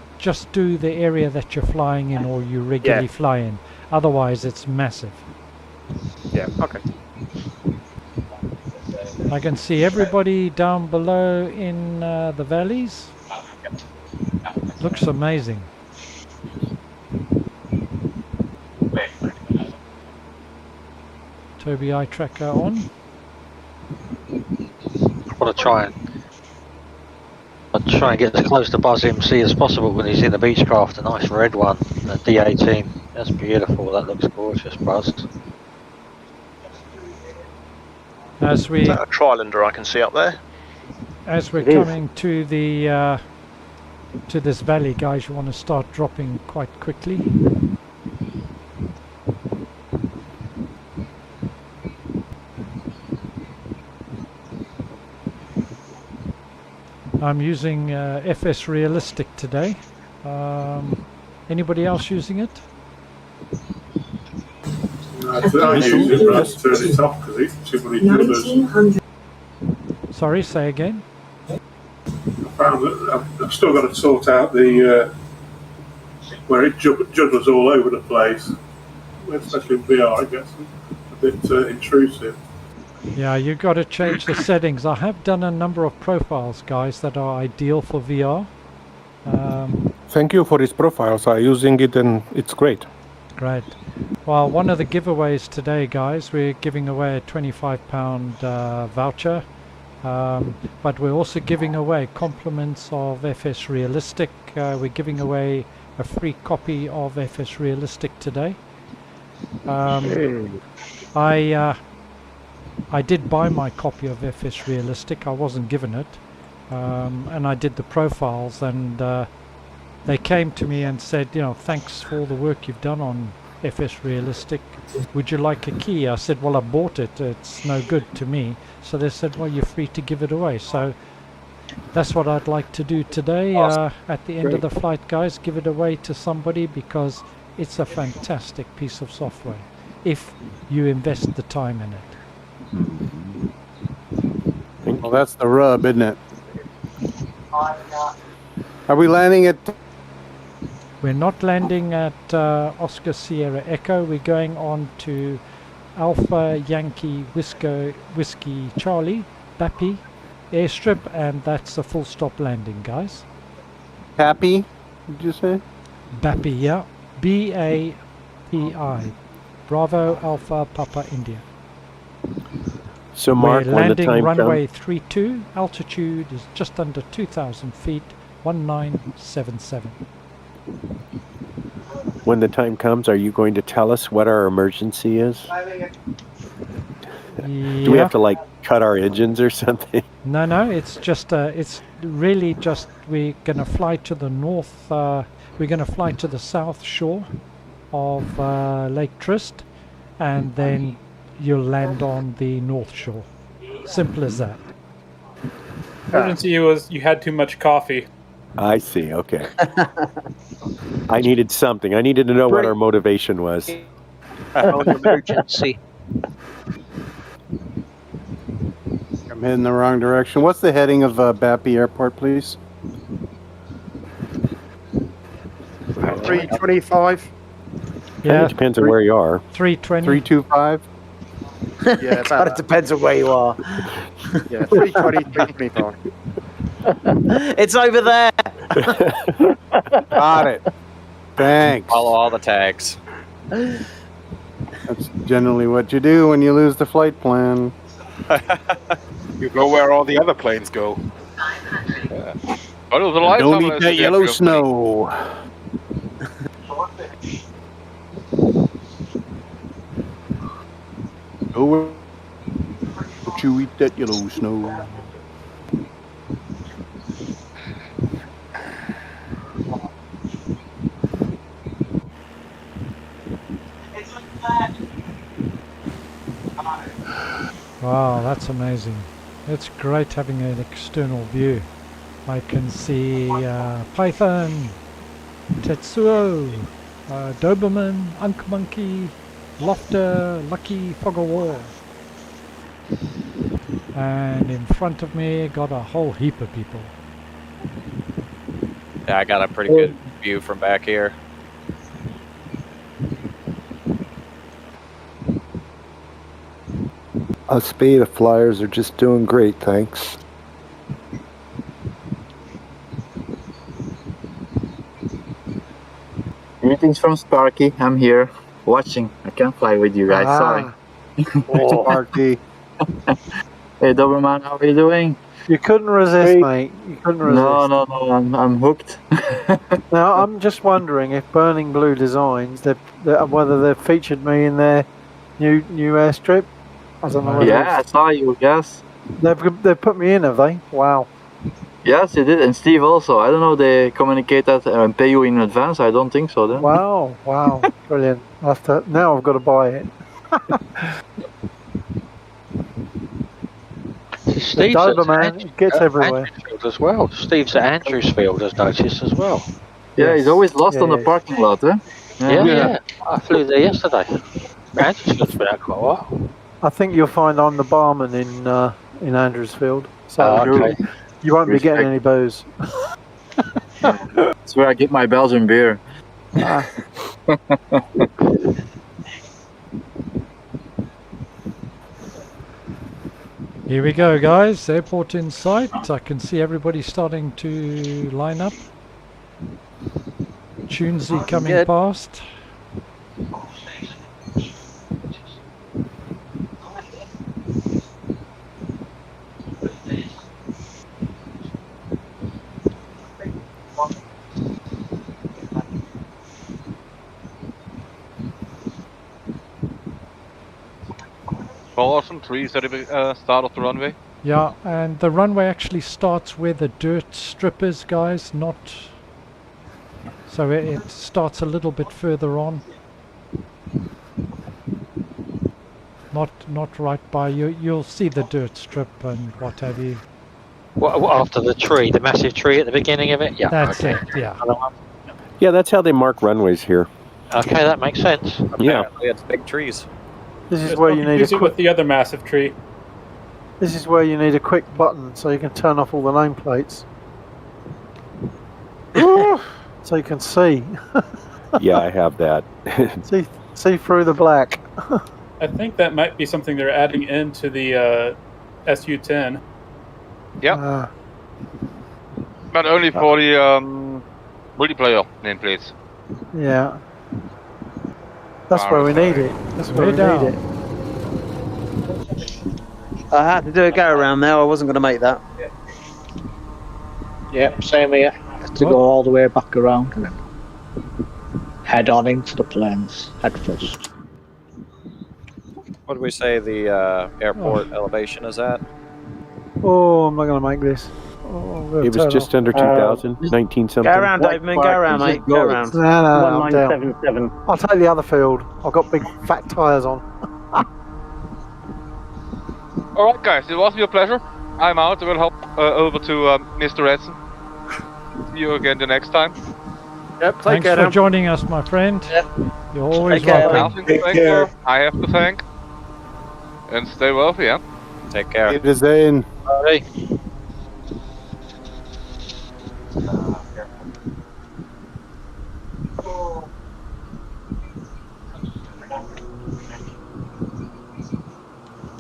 do the area that you're flying in or you regularly fly in. Otherwise, it's massive. Yeah. Okay. I can see everybody down below in the valleys. Looks amazing. Toby eye tracker on. I want to try and get as close to Buzz MC as possible when he's in the Beechcraft. A nice red one, a D18. That's beautiful. That looks gorgeous, Buzz. As we Is that a Trilander I can see up there? As we're coming to the to this valley, guys, you want to start dropping quite quickly. I'm using FS Realistic today. Anybody else using it? I use it, but I have to turn it off because it's too many judders. Sorry, say again. I found that I've still got to sort out the where it judders all over the place, especially in VR. It gets a bit intrusive. Yeah, you've got to change the settings. I have done a number of profiles, guys, that are ideal for VR. Thank you for these profiles. I'm using it and it's great. Great. Well, one of the giveaways today, guys, we're giving away a £25 voucher. But we're also giving away compliments of FS Realistic. We're giving away a free copy of FS Realistic today. I did buy my copy of FS Realistic. I wasn't given it. And I did the profiles, and they came to me and said, you know, thanks for all the work you've done on FS Realistic. Would you like a key? I said, well, I bought it. It's no good to me. So they said, well, you're free to give it away. So that's what I'd like to do today. Awesome. At the end of the flight, guys, give it away to somebody because it's a fantastic piece of software if you invest the time in it. Well, that's the rub, isn't it? Are we landing at... We're not landing at Oscar Sierra Echo. We're going on to Alpha Yankee Whiskey Charlie, BAPI airstrip, and that's a full stop landing, guys. Happy, did you say? BAPI, yeah. B-A-P-I. Bravo Alpha Papa India. So Mark, we're landing runway 32. Altitude is just under 2,000 feet, 1977. When the time comes, are you going to tell us what our emergency is? Do we have to like cut our engines or something? No, it's just it's really just we're going to fly to the north. We're going to fly to the south shore of Lake Trist, and then you'll land on the north shore. Simple as that. Emergency was you had too much coffee. I see. Okay. I needed something. I needed to know what our motivation was. Emergency. I'm heading the wrong direction. What's the heading of BAPI Airport, please? 325. Yeah, it depends on where you are. 320. 325. Yeah, God, it depends on where you are. Yeah, 320, 325. It's over there. Got it. Thanks. Follow all the tags. That's generally what you do when you lose the flight plan. You go where all the other planes go. But it was a light Don't eat that yellow snow. Oh, don't you eat that yellow snow. Wow, that's amazing. It's great having an external view. I can see Python, Tetsuo, Doberman, Unk Monkey, Lofter, Lucky, Fog of War. And in front of me, got a whole heap of people. Yeah, I got a pretty good view from back here. Us beta flyers are just doing great, thanks. Greetings from Sparky. I'm here watching. I can't fly with you guys. Sorry. Oh, Sparky. Hey, Doberman, how are you doing? You couldn't resist, mate. You couldn't resist. No. I'm hooked. Now, I'm just wondering if Burning Blue Designs, whether they've featured me in their new airstrip. I don't know. Yeah, I saw you. Yes. They've put me in, have they? Wow. Yes, they did, and Steve also. I don't know. They communicate that and pay you in advance. I don't think so. Then. Wow, brilliant. Now I've got to buy it. Steve's Doberman gets everywhere. Andrewsfield as well. Steve's at Andrewsfield, has noticed as well. Yeah, he's always lost on the parking lot, eh? Yeah. I flew there yesterday. Andrewsfield's been out quite a while. I think you'll find I'm the barman in Andrewsfield. So okay. You won't be getting any booze. That's where I get my Belgian beer. Here we go, guys. Airport in sight. I can see everybody starting to line up. Tunesy coming past. Awesome trees at the start of the runway. Yeah, and the runway actually starts where the dirt strip is, guys, not So it starts a little bit further on. Not right by you. You'll see the dirt strip and what have you. What, after the tree, the massive tree at the beginning of it? Yeah. That's okay. it, yeah. Yeah, that's how they mark runways here. Okay, that makes sense. Yeah. Apparently it's big trees. This is where you need use it with the other massive tree. This is where you need a quick button so you can turn off all the nameplates. So you can see. Yeah, I have that. see through the black. I think that might be something they're adding into the SU-10. Yep. Not only for the multiplayer nameplates. Yeah. That's where we need it. That's where we need it. I had to do a go around there. I wasn't going to make that. Yep, same here. Have to go all the way back around and then head on into the planes, head first. What do we say the airport elevation is at? Oh, I'm not going to make this. Oh, It was just under 2,000, 19 something. Go around, Daveman. Go around, mate. Go around. No, I'm down. I'll take the other field. I've got big fat tyres on. Alright guys, it was your pleasure. I'm out. I will hop over to Mr. Edson. See you again the next time. Yep, Thanks for joining us, my friend. You're always welcome. Nothing to thank for. I have to thank. And stay well, yeah. Take care. It is in. Hey.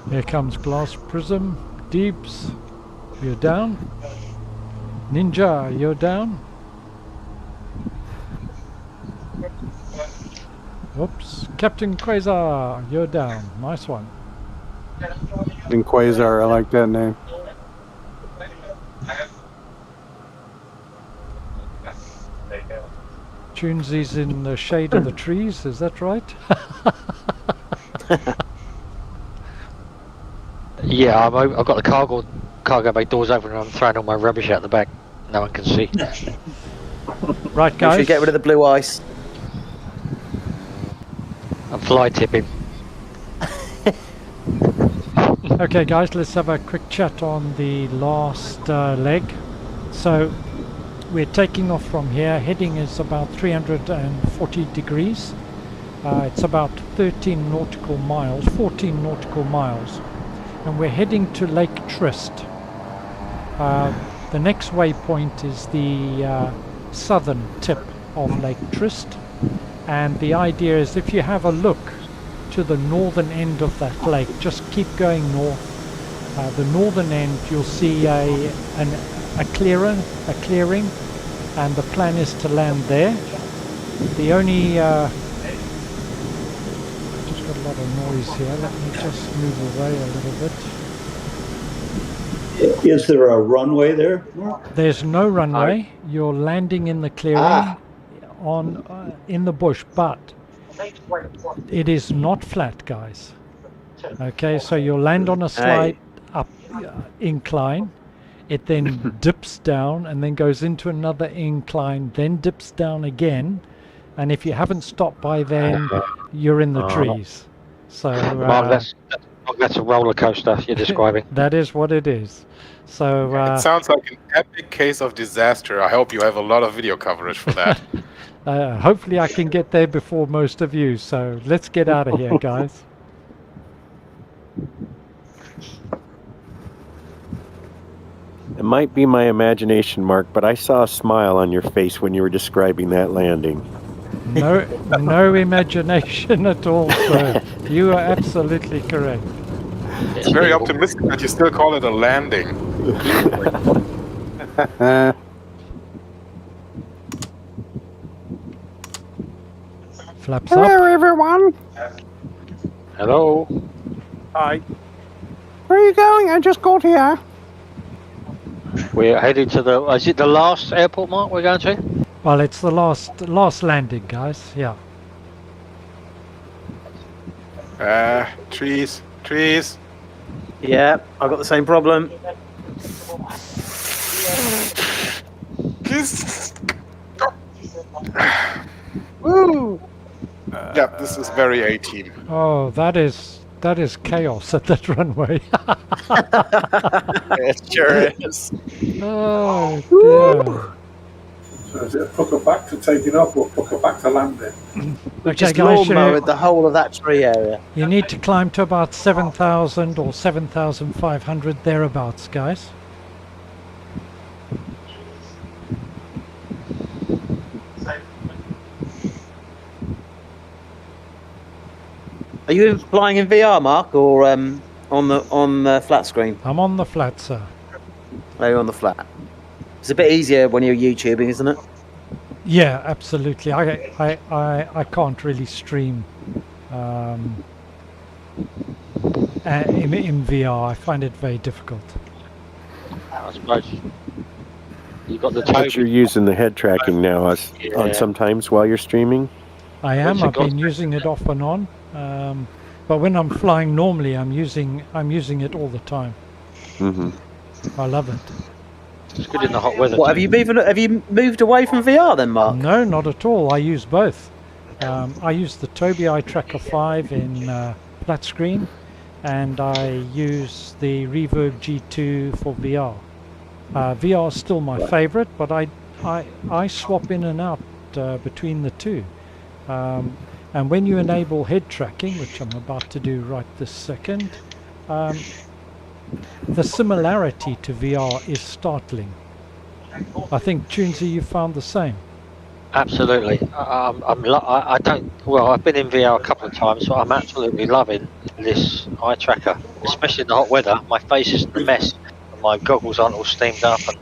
Here comes Glass Prism. Deebs, you're down. Ninja, you're down. Whoops. Captain Quasar, you're down. Nice one. In Quasar, I like that name. Tunesy's in the shade of the trees, is that right? Yeah, I've got the cargo bay doors open and I'm throwing all my rubbish out the back. No one can see. Right, guys. We should get rid of the blue ice. I'm fly tipping. Okay, guys, let's have a quick chat on the last leg. So we're taking off from here. Heading is about 340 degrees. It's about 13 nautical miles, 14 nautical miles. And we're heading to Lake Trist. The next waypoint is the southern tip of Lake Trist. And the idea is if you have a look to the northern end of that lake, just keep going north. The northern end, you'll see a clearing, and the plan is to land there. The only just got a lot of noise here. Let me just move away a little bit. Is there a runway there? There's no runway. You're landing in the clearing on in the bush, but it is not flat, guys. Okay, so you'll land on a slight up incline. It then dips down and then goes into another incline, then dips down again. And if you haven't stopped by then, you're in the trees. So that's a roller coaster you're describing. That is what it is. So it sounds like an epic case of disaster. I hope you have a lot of video coverage for that. Hopefully I can get there before most of you. So let's get out of here, guys. It might be my imagination, Mark, but I saw a smile on your face when you were describing that landing. No imagination at all, sir. You are absolutely correct. It's very optimistic that you still call it a landing. Flaps Hello, up. everyone. Hello. Hi. Where are you going? I just got here. We're heading to the. Is it the last airport, Mark? We're going to? Well, it's the last landing, guys. Yeah. Trees. Yeah, I've got the same problem. Woo! Yeah, this is very A-team. Oh, that is chaos at that runway. It sure is. Oh dear. So is it a pucker back to taking off or pucker back to landing? We Okay, just guys, lawnmowered the whole of that tree area. you need to climb to about 7,000 or 7,500 thereabouts, guys. Are you flying in VR, Mark, or on the flat screen? I'm on the flat, sir. Oh, you're on the flat. It's a bit easier when you're YouTubing, isn't it? Yeah, absolutely. I can't really stream in VR. I find it very difficult. I suppose you've got the But you're using the head tracking now on sometimes while you're streaming? I am. I've been using it off and on. But when I'm flying normally, I'm using it all the time. I love it. It's good in the hot weather. What, have you moved away from VR then, Mark? No, not at all. I use both. I use the Tobii iTracker 5 in flat screen, and I use the Reverb G2 for VR. VR is still my favorite, but I swap in and out between the two. And when you enable head tracking, which I'm about to do right this second, the similarity to VR is startling. I think, Tunesy, you found the same. Absolutely. I don't. Well, I've been in VR a couple of times, so I'm absolutely loving this eye tracker, especially in the hot weather. My face isn't a mess, and my goggles aren't all steamed up, and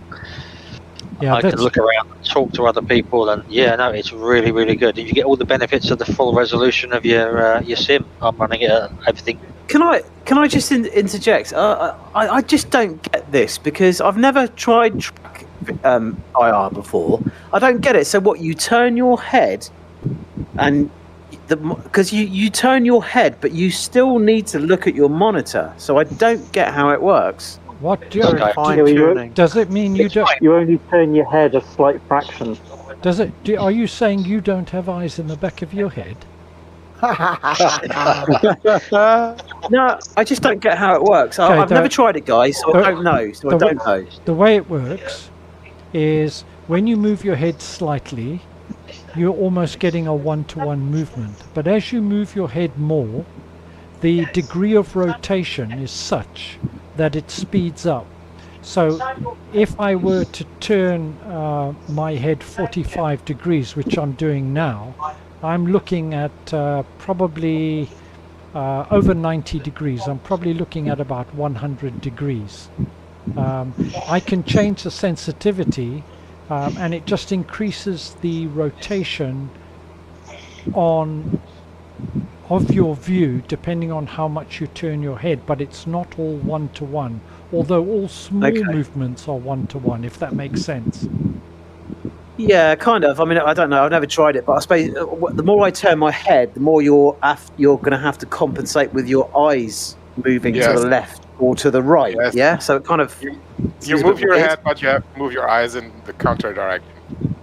I can look around and talk to other people. And yeah, no, it's really, really good. And you get all the benefits of the full resolution of your sim. I'm running it at everything. Can I just interject? I just don't get this because I've never tried track IR before. I don't get it. So what? You turn your head, and because you turn your head, but you still need to look at your monitor. So I don't get how it works. What does it mean? You don't? You only turn your head a slight fraction. Does it? Are you saying you don't have eyes in the back of your head? No, I just don't get how it works. Okay, I've never tried it, guys, so I don't know. So I don't know. The way it works is when you move your head slightly, you're almost getting a one-to-one movement. But as you move your head more, the degree of rotation is such that it speeds up. So if I were to turn my head 45 degrees, which I'm doing now, I'm looking at probably over 90 degrees. I'm probably looking at about 100 degrees. I can change the sensitivity and it just increases the rotation of your view depending on how much you turn your head, but it's not all one-to-one, although all small movements are one-to-one, if that makes sense. Yeah, kind of. I mean, I don't know. I've never tried it, but I suppose the more I turn my head, the more you're going to have to compensate with your eyes moving to the left or to the right. Yes. Yeah, so it kind of you move your head, but you have to move your eyes in the counter direction.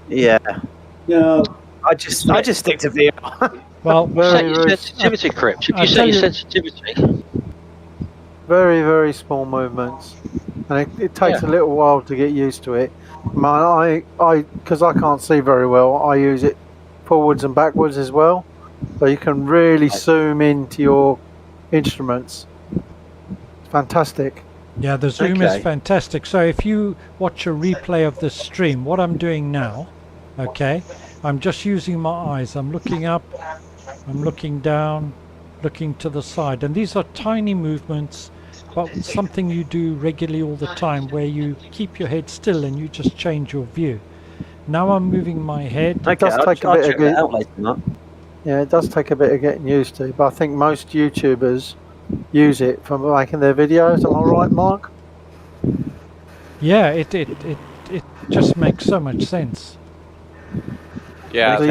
Yeah. No, I just stick to VR. Well, set your sensitivity, Crips. If you set your sensitivity. Very, very small movements, and it takes a little while to get used to it. Because I can't see very well, I use it forwards and backwards as well, so you can really zoom into your instruments. It's fantastic. Yeah, the zoom is fantastic. So if you watch a replay of this stream, what I'm doing now, I'm just using my eyes. I'm looking up, I'm looking down, looking to the side, and these are tiny movements, but something you do regularly all the time, where you keep your head still and you just change your view. Now I'm moving my head. It does take a bit it does take a bit of getting used to, but I think most YouTubers use it for making their videos. Am I right, Mark? Yeah, it just makes so much sense. Yeah. Don't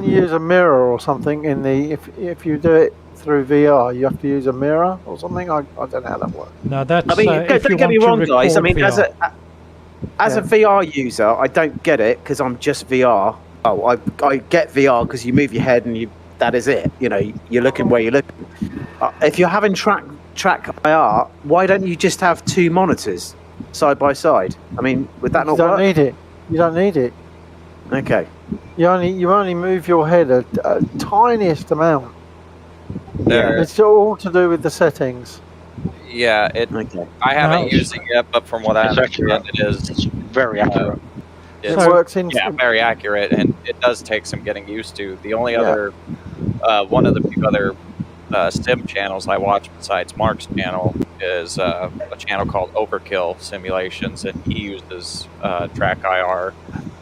you use a mirror or something in the if you do it through VR, you have to use a mirror or something? I don't know how that works. No, that's. I mean, don't get me wrong, guys. I mean, as a VR user, I don't get it because I'm just VR. I get VR because you move your head and that is it. You know, you're looking where you're looking. If you're having track IR, why don't you just have 2 monitors side by side? I mean, would that not work? You don't need it. You don't need it. Okay. You only move your head a tiniest amount. It's all to do with the settings. Yeah, I haven't used it yet, but from what I understand, it is very accurate. It works in very accurate, and it does take some getting used to. The only other one of the few other sim channels I watch besides Mark's channel is a channel called Overkill Simulations, and he uses track IR.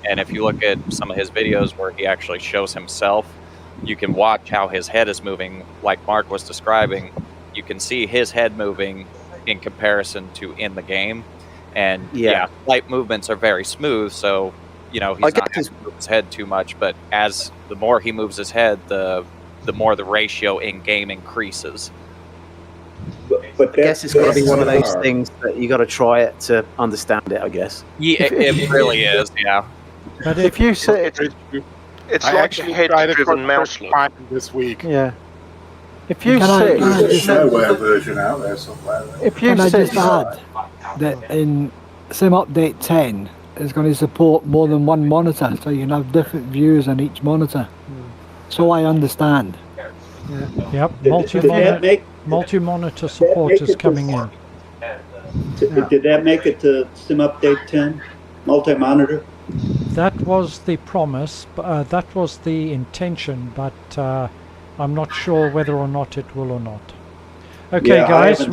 And if you look at some of his videos where he actually shows himself, you can watch how his head is moving, like Mark was describing. You can see his head moving in comparison to in the game. And light movements are very smooth, so he's not going to move his head too much. But as the more he moves his head, the more the ratio in game increases. But I guess it's got to be one of those things that you got to try it to understand it. I guess. Yeah, it really is. Yeah. But if you say it's I like actually a head-driven mouse look. This week. Yeah. If you there's a shareware version out there somewhere. If you Can I sit just add that in Sim Update 10, it's going to support more than one monitor, so you can have different views on each monitor. So I understand. Yep, multi-monitor support is coming in. Did that make it to Sim Update 10? Multi-monitor? That was the promise, that was the intention, but I'm not sure whether or not it will or not. Okay, guys,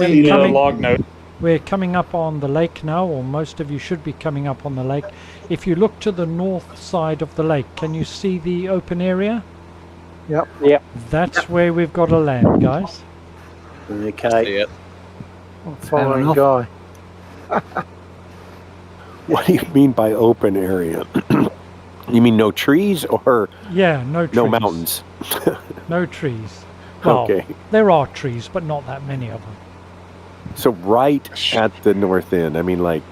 we're coming up on the lake now, or most of you should be coming up on the lake. If you look to the north side of the lake, can you see the open area? Yep. That's where we've got to land, guys. Okay. I'm following Guy. What do you mean by open area? You mean no trees or no trees. No mountains? No trees. Well, okay. There are trees, but not that many of them. So right at the north end, I mean like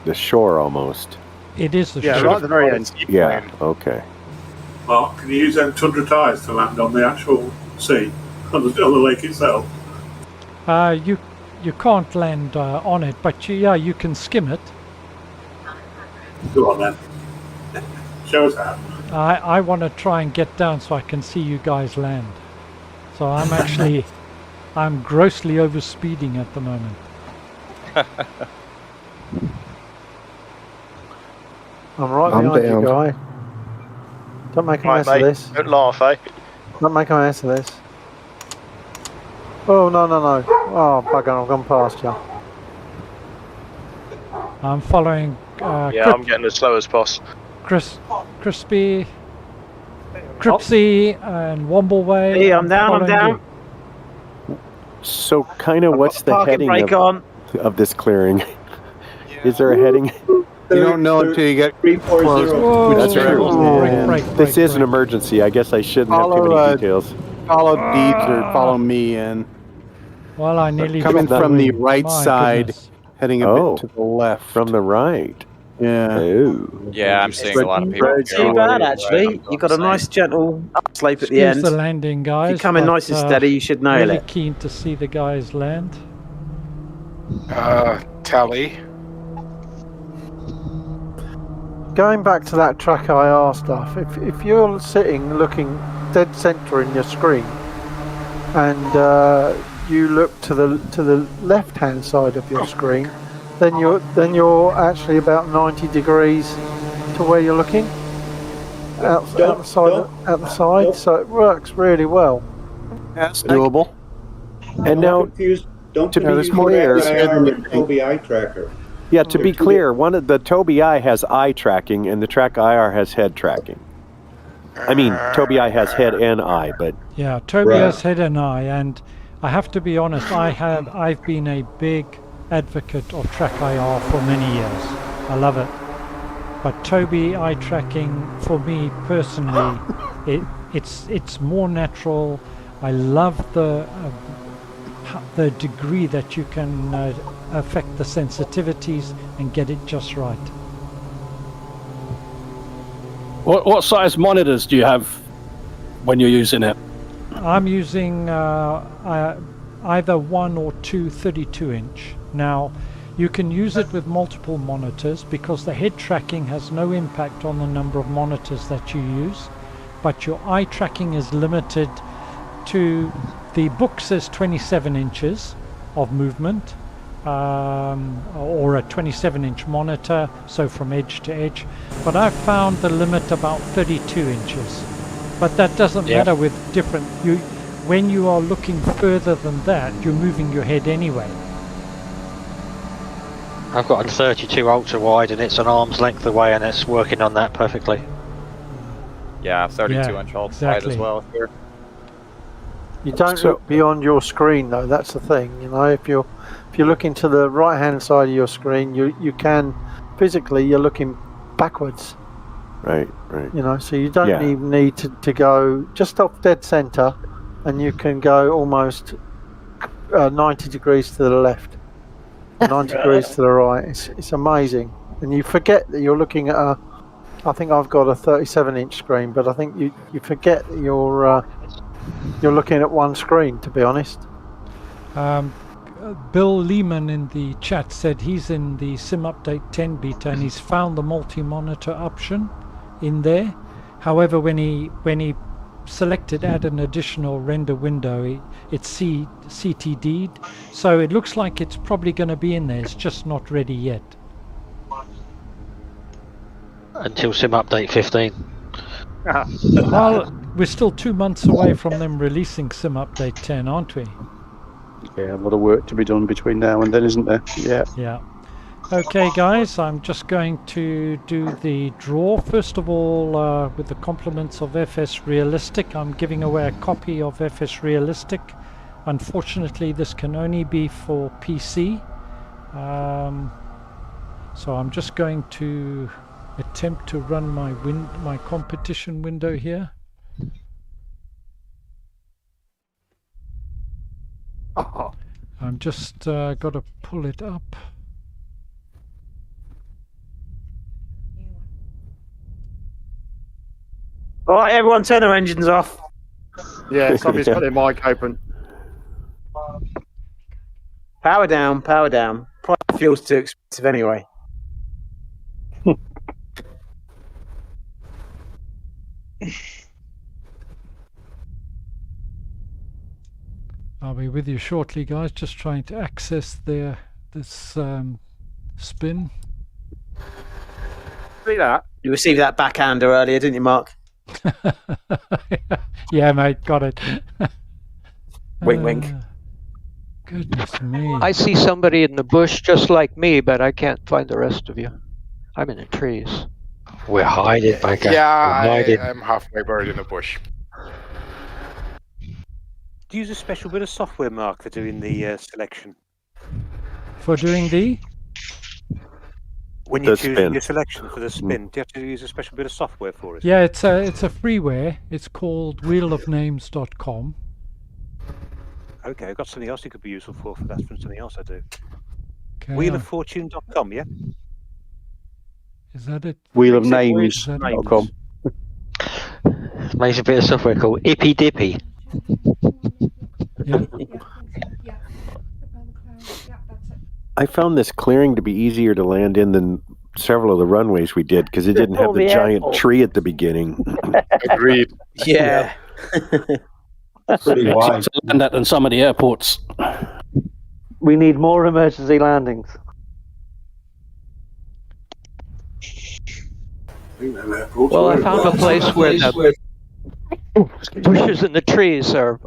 the shore almost. It is the shore. Yeah, right at the very end. Yeah, okay. Mark, can you use them Tundra tyres to land on the actual sea, on the lake itself? You can't land on it, but you can skim it. Go on then. Show us how. I want to try and get down so I can see you guys land. So I'm grossly overspeeding at the moment. I'm right behind you, Guy. Don't make a mess of this. Don't laugh, eh? Don't make a mess of this. Oh, no. Oh, bugger, I've gone past you. I'm following... I'm getting as slow as possible. Crispy, Cripsy, and Wombleway. Hey, I'm down. So, kind of, what's the heading of this clearing? Is there a heading? You don't know until you get 340. That's right. Break, this is an emergency. I guess I shouldn't have too many details. Follow Deeds or follow me in. Well, I nearly coming from the right My side, goodness. heading a bit to the left. From the right. Yeah. Oh. Yeah, I'm seeing a lot of people. Not too bad, actually. You've got a nice gentle upslope at the Excuse end. the landing, guys. If you're coming nice and steady, you should nail really it. Keen to see the guys land. Tally. Going back to that track IR stuff, if you're sitting looking dead center in your screen, and you look to the left hand side of your screen, then you're actually about 90 degrees to where you're looking out the side, so it works really well. That's doable. And now, Don't to be confuse clear, Tobii eye tracker. Yeah, to be clear, one of the Tobii Eye has eye tracking, and the Track IR has head tracking. I mean, Tobii Eye has head and eye, but yeah, Tobii has head and eye, and I have to be honest, I've been a big advocate of Track IR for many years. I love it, but Tobii eye tracking for me personally, it's more natural. I love the degree that you can affect the sensitivities and get it just right. What size monitors do you have when you're using it? I'm using either 1 or 2 32-inch. Now, you can use it with multiple monitors because the head tracking has no impact on the number of monitors that you use, but your eye tracking is limited to, the book says 27 inches of movement, or a 27-inch monitor, so from edge to edge, but I've found the limit about 32 inches. But that doesn't matter with different, when you are looking further than that, you're moving your head anyway. I've got a 32 ultra wide and it's an arm's length away and it's working on that perfectly. Yeah, 32-inch ultra wide as well here. You don't look beyond your screen though. That's the thing. You know, if you're looking to the right-hand side of your screen, you can physically you're looking backwards. Right. You know, so you don't even need to go just off dead center, and you can go almost 90 degrees to the left, 90 degrees to the right. It's amazing, and you forget that you're looking at a. I think I've got a 37-inch screen, but I think you forget that you're looking at one screen. To be honest. Bill Lehman in the chat said he's in the Sim Update 10 beta and he's found the multi-monitor option in there. However, when he selected add an additional render window, it's CTD'd, so it looks like it's probably going to be in there. It's just not ready yet. Until Sim Update 15. Well, we're still 2 months away from them releasing Sim Update 10, aren't we? Yeah, a lot of work to be done between now and then, isn't there? Yeah. Okay, guys, I'm just going to do the draw. First of all, with the compliments of FS Realistic, I'm giving away a copy of FS Realistic. Unfortunately, this can only be for PC. So I'm just going to attempt to run my competition window here. I'm just got to pull it up. All right, everyone, turn their engines off. Yeah, somebody's got their mic open. Power down, power down. Private fuel's too expensive anyway. I'll be with you shortly, guys. Just trying to access this spin. See that? You received that backhander earlier, didn't you, Mark? Yeah, mate, got it. Wink, wink. Goodness me. I see somebody in the bush just like me, but I can't find the rest of you. I'm in the trees. We're hiding, Baker. Yeah, I'm halfway buried in the bush. Do you use a special bit of software, Mark, for doing the selection? For doing the? When you're choosing your selection for the spin, do you have to use a special bit of software for it? Yeah, it's a freeware. It's called wheelofnames.com. Okay, I've got something else it could be useful for that from something else I do. Okay, Wheeloffortune.com, yeah? Is that it? Wheelofnames.com. Makes a bit of software called Ippy Dippy. Yeah. I found this clearing to be easier to land in than several of the runways we did because it didn't have the giant tree at the beginning. Agreed. Yeah. Pretty wide. And that than some of the airports. We need more emergency landings. Well, I found a place where the bushes and the trees are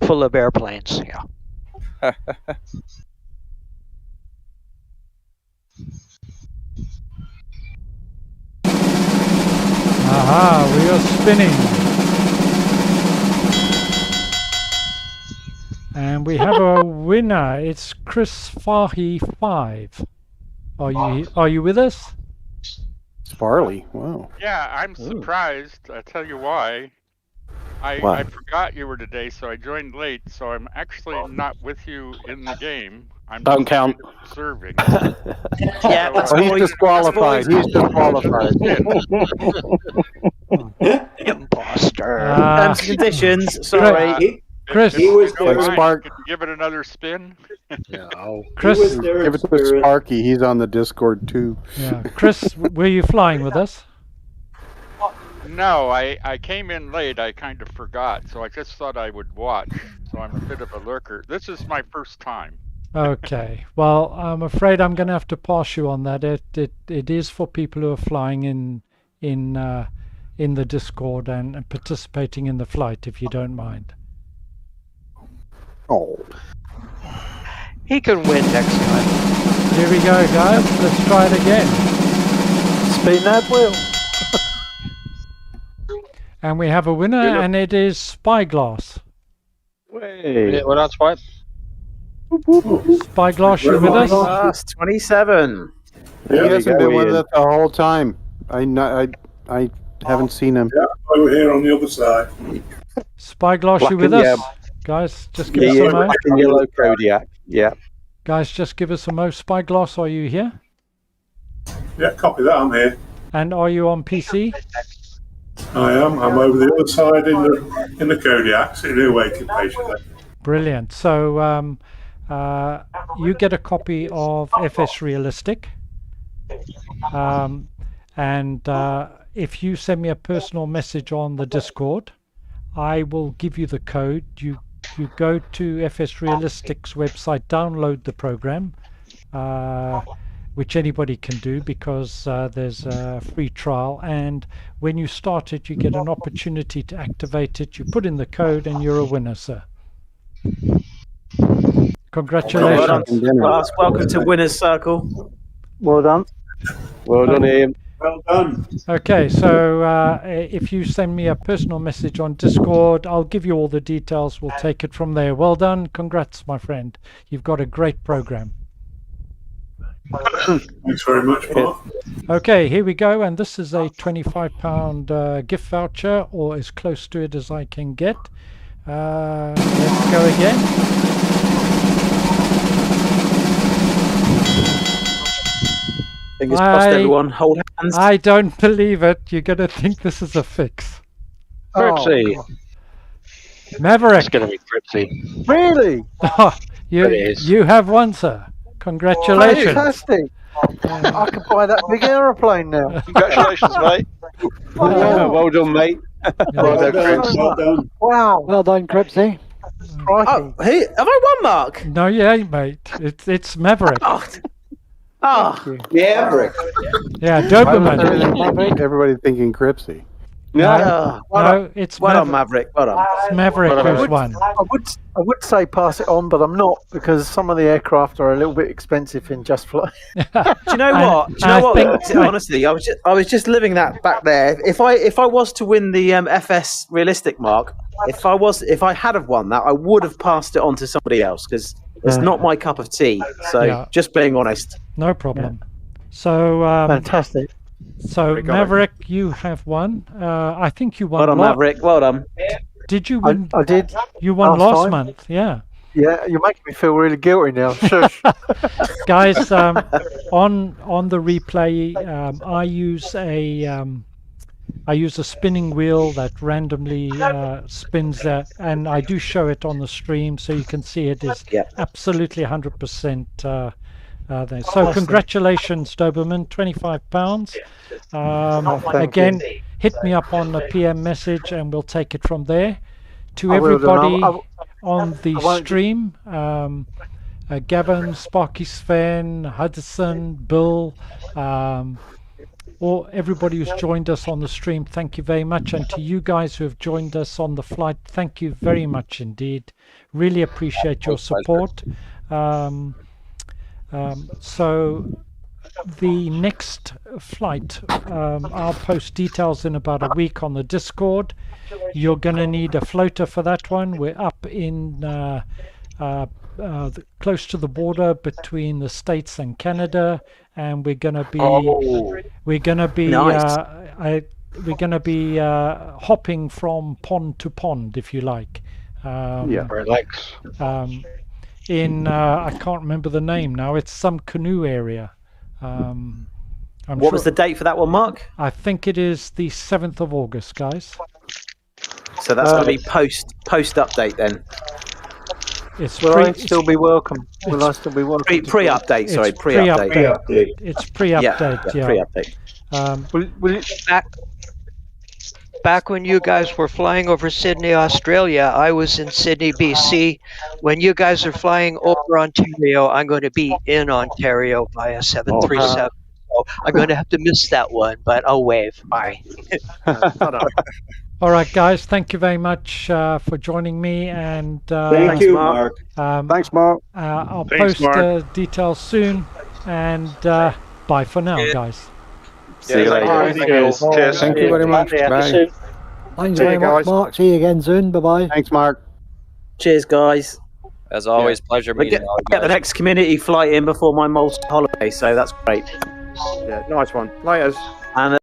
full of airplanes. Yeah. Aha, we are spinning. And we have a winner. It's Chris Fahy 5. Are you with us? Farley, wow. Yeah, I'm surprised. I'll tell you why. Why? I forgot you were today, so I joined late, so I'm actually not with you in the game. Don't count. Serving. Yeah, Well, he's disqualified. He's disqualified. Imposter. Terms and conditions. Sorry. Chris, he was there. there. Spark. Can you give it another spin? Chris, there give it to Sparky. He's on the Discord too. Yeah, Chris, were you flying with us? No, I came in late. I kind of forgot, so I just thought I would watch. So I'm a bit of a lurker. This is my first time. Okay. Well, I'm afraid I'm going to have to pass you on that. It is for people who are flying in the Discord and participating in the flight, if you don't mind. Oh. He can win next time. Here we go, guys. Let's try it again. Spin that wheel. And we have a winner, and it is Spyglass. Yeah, well, that's fine. Spyglass, you with us? Last 27. He hasn't been with us the whole time. I haven't seen him. Yeah, over here on the other side. Spyglass, you with us? Guys, just give us a mo. Black and yellow Kodiak. Yeah. Guys, just give us a mo. Spyglass, are you here? Yeah, copy that. I'm here. And are you on PC? I am. I'm over the other side in the Kodiak, sitting here waiting patiently. Brilliant. So you get a copy of FS Realistic. And if you send me a personal message on the Discord, I will give you the code. You go to FS Realistic's website, download the program, which anybody can do because there's a free trial, and when you start it you get an opportunity to activate it. You put in the code and you're a winner, sir. Congratulations. Welcome to Winner's Circle. Well done. Well done, Ian. Well done. Okay, so if you send me a personal message on Discord, I'll give you all the details. We'll take it from there. Well done. Congrats, my friend. You've got a great program. Thanks very much, Mark. Okay, here we go, and this is a £25 gift voucher, or as close to it as I can get. Let's go again. Fingers crossed, everyone. Hold hands. I don't believe it. You're going to think this is a fix. Cripsy. Maverick. It's going to be Cripsy. Really? You have won, sir. Congratulations. Fantastic. I can buy that big aeroplane now. Congratulations, mate. Well done, mate. Well done. Wow. Well done, Cripsy. Oh, hey, have I won, Mark? No, yeah, mate. It's Maverick. Maverick. Yeah, Doberman. Everybody thinking Cripsy. No, it's well done, Maverick. Well done. It's Maverick who's won. I would say pass it on, but I'm not, because some of the aircraft are a little bit expensive in Just Fly. Do you know what? Honestly, I was just living that back there. If I was to win the FS Realistic, Mark, if I had have won that, I would have passed it on to somebody else, because it's not my cup of tea. So just being honest. No problem. So fantastic. So Maverick, you have won. I think you won. Well done, Maverick. Well done. Did you win? I did. You won last time. month. Yeah. Yeah, you're making me feel really guilty now. Shush. Guys, on the replay, I use a spinning wheel that randomly spins that, and I do show it on the stream, so you can see it is absolutely 100% there. So congratulations, Doberman, £25. Again, hit me up on the PM message, and we'll take it from there. To everybody on the stream, Gavin, Sparky, Sven, Hudson, Bill, or everybody who's joined us on the stream, thank you very much. And to you guys who have joined us on the flight, thank you very much indeed. Really appreciate your support. So the next flight, I'll post details in about a week on the Discord. You're going to need a floater for that one. We're up in close to the border between the States and Canada, and we're going to be hopping from pond to pond, if you like. Relax. in I can't remember the name now. It's some canoe area. What was the date for that one, Mark? I think it is the 7th of August, guys. So that's going to be post update then. It's Will I still be welcome? Will I still be welcome? Pre-update, sorry, pre-update. It's pre-update, yeah. Pre-update. Back when you guys were flying over Sydney, Australia, I was in Sydney, BC. When you guys are flying over Ontario, I'm going to be in Ontario via 737. So I'm going to have to miss that one, but I'll wave. Bye. All right, guys. Thank you very much for joining me. And thank you, Mark. Thanks, Mark. I'll Thanks, post Mark. details soon. And bye for now, guys. See you later. Thank you very much. Bye. Thanks very much, Mark. See you again soon. Bye-bye. Thanks, Mark. Cheers, guys. As always, pleasure meeting all you Get the guys. next community flight in before my Malta holiday, so that's great. Yeah, nice one. Laters. And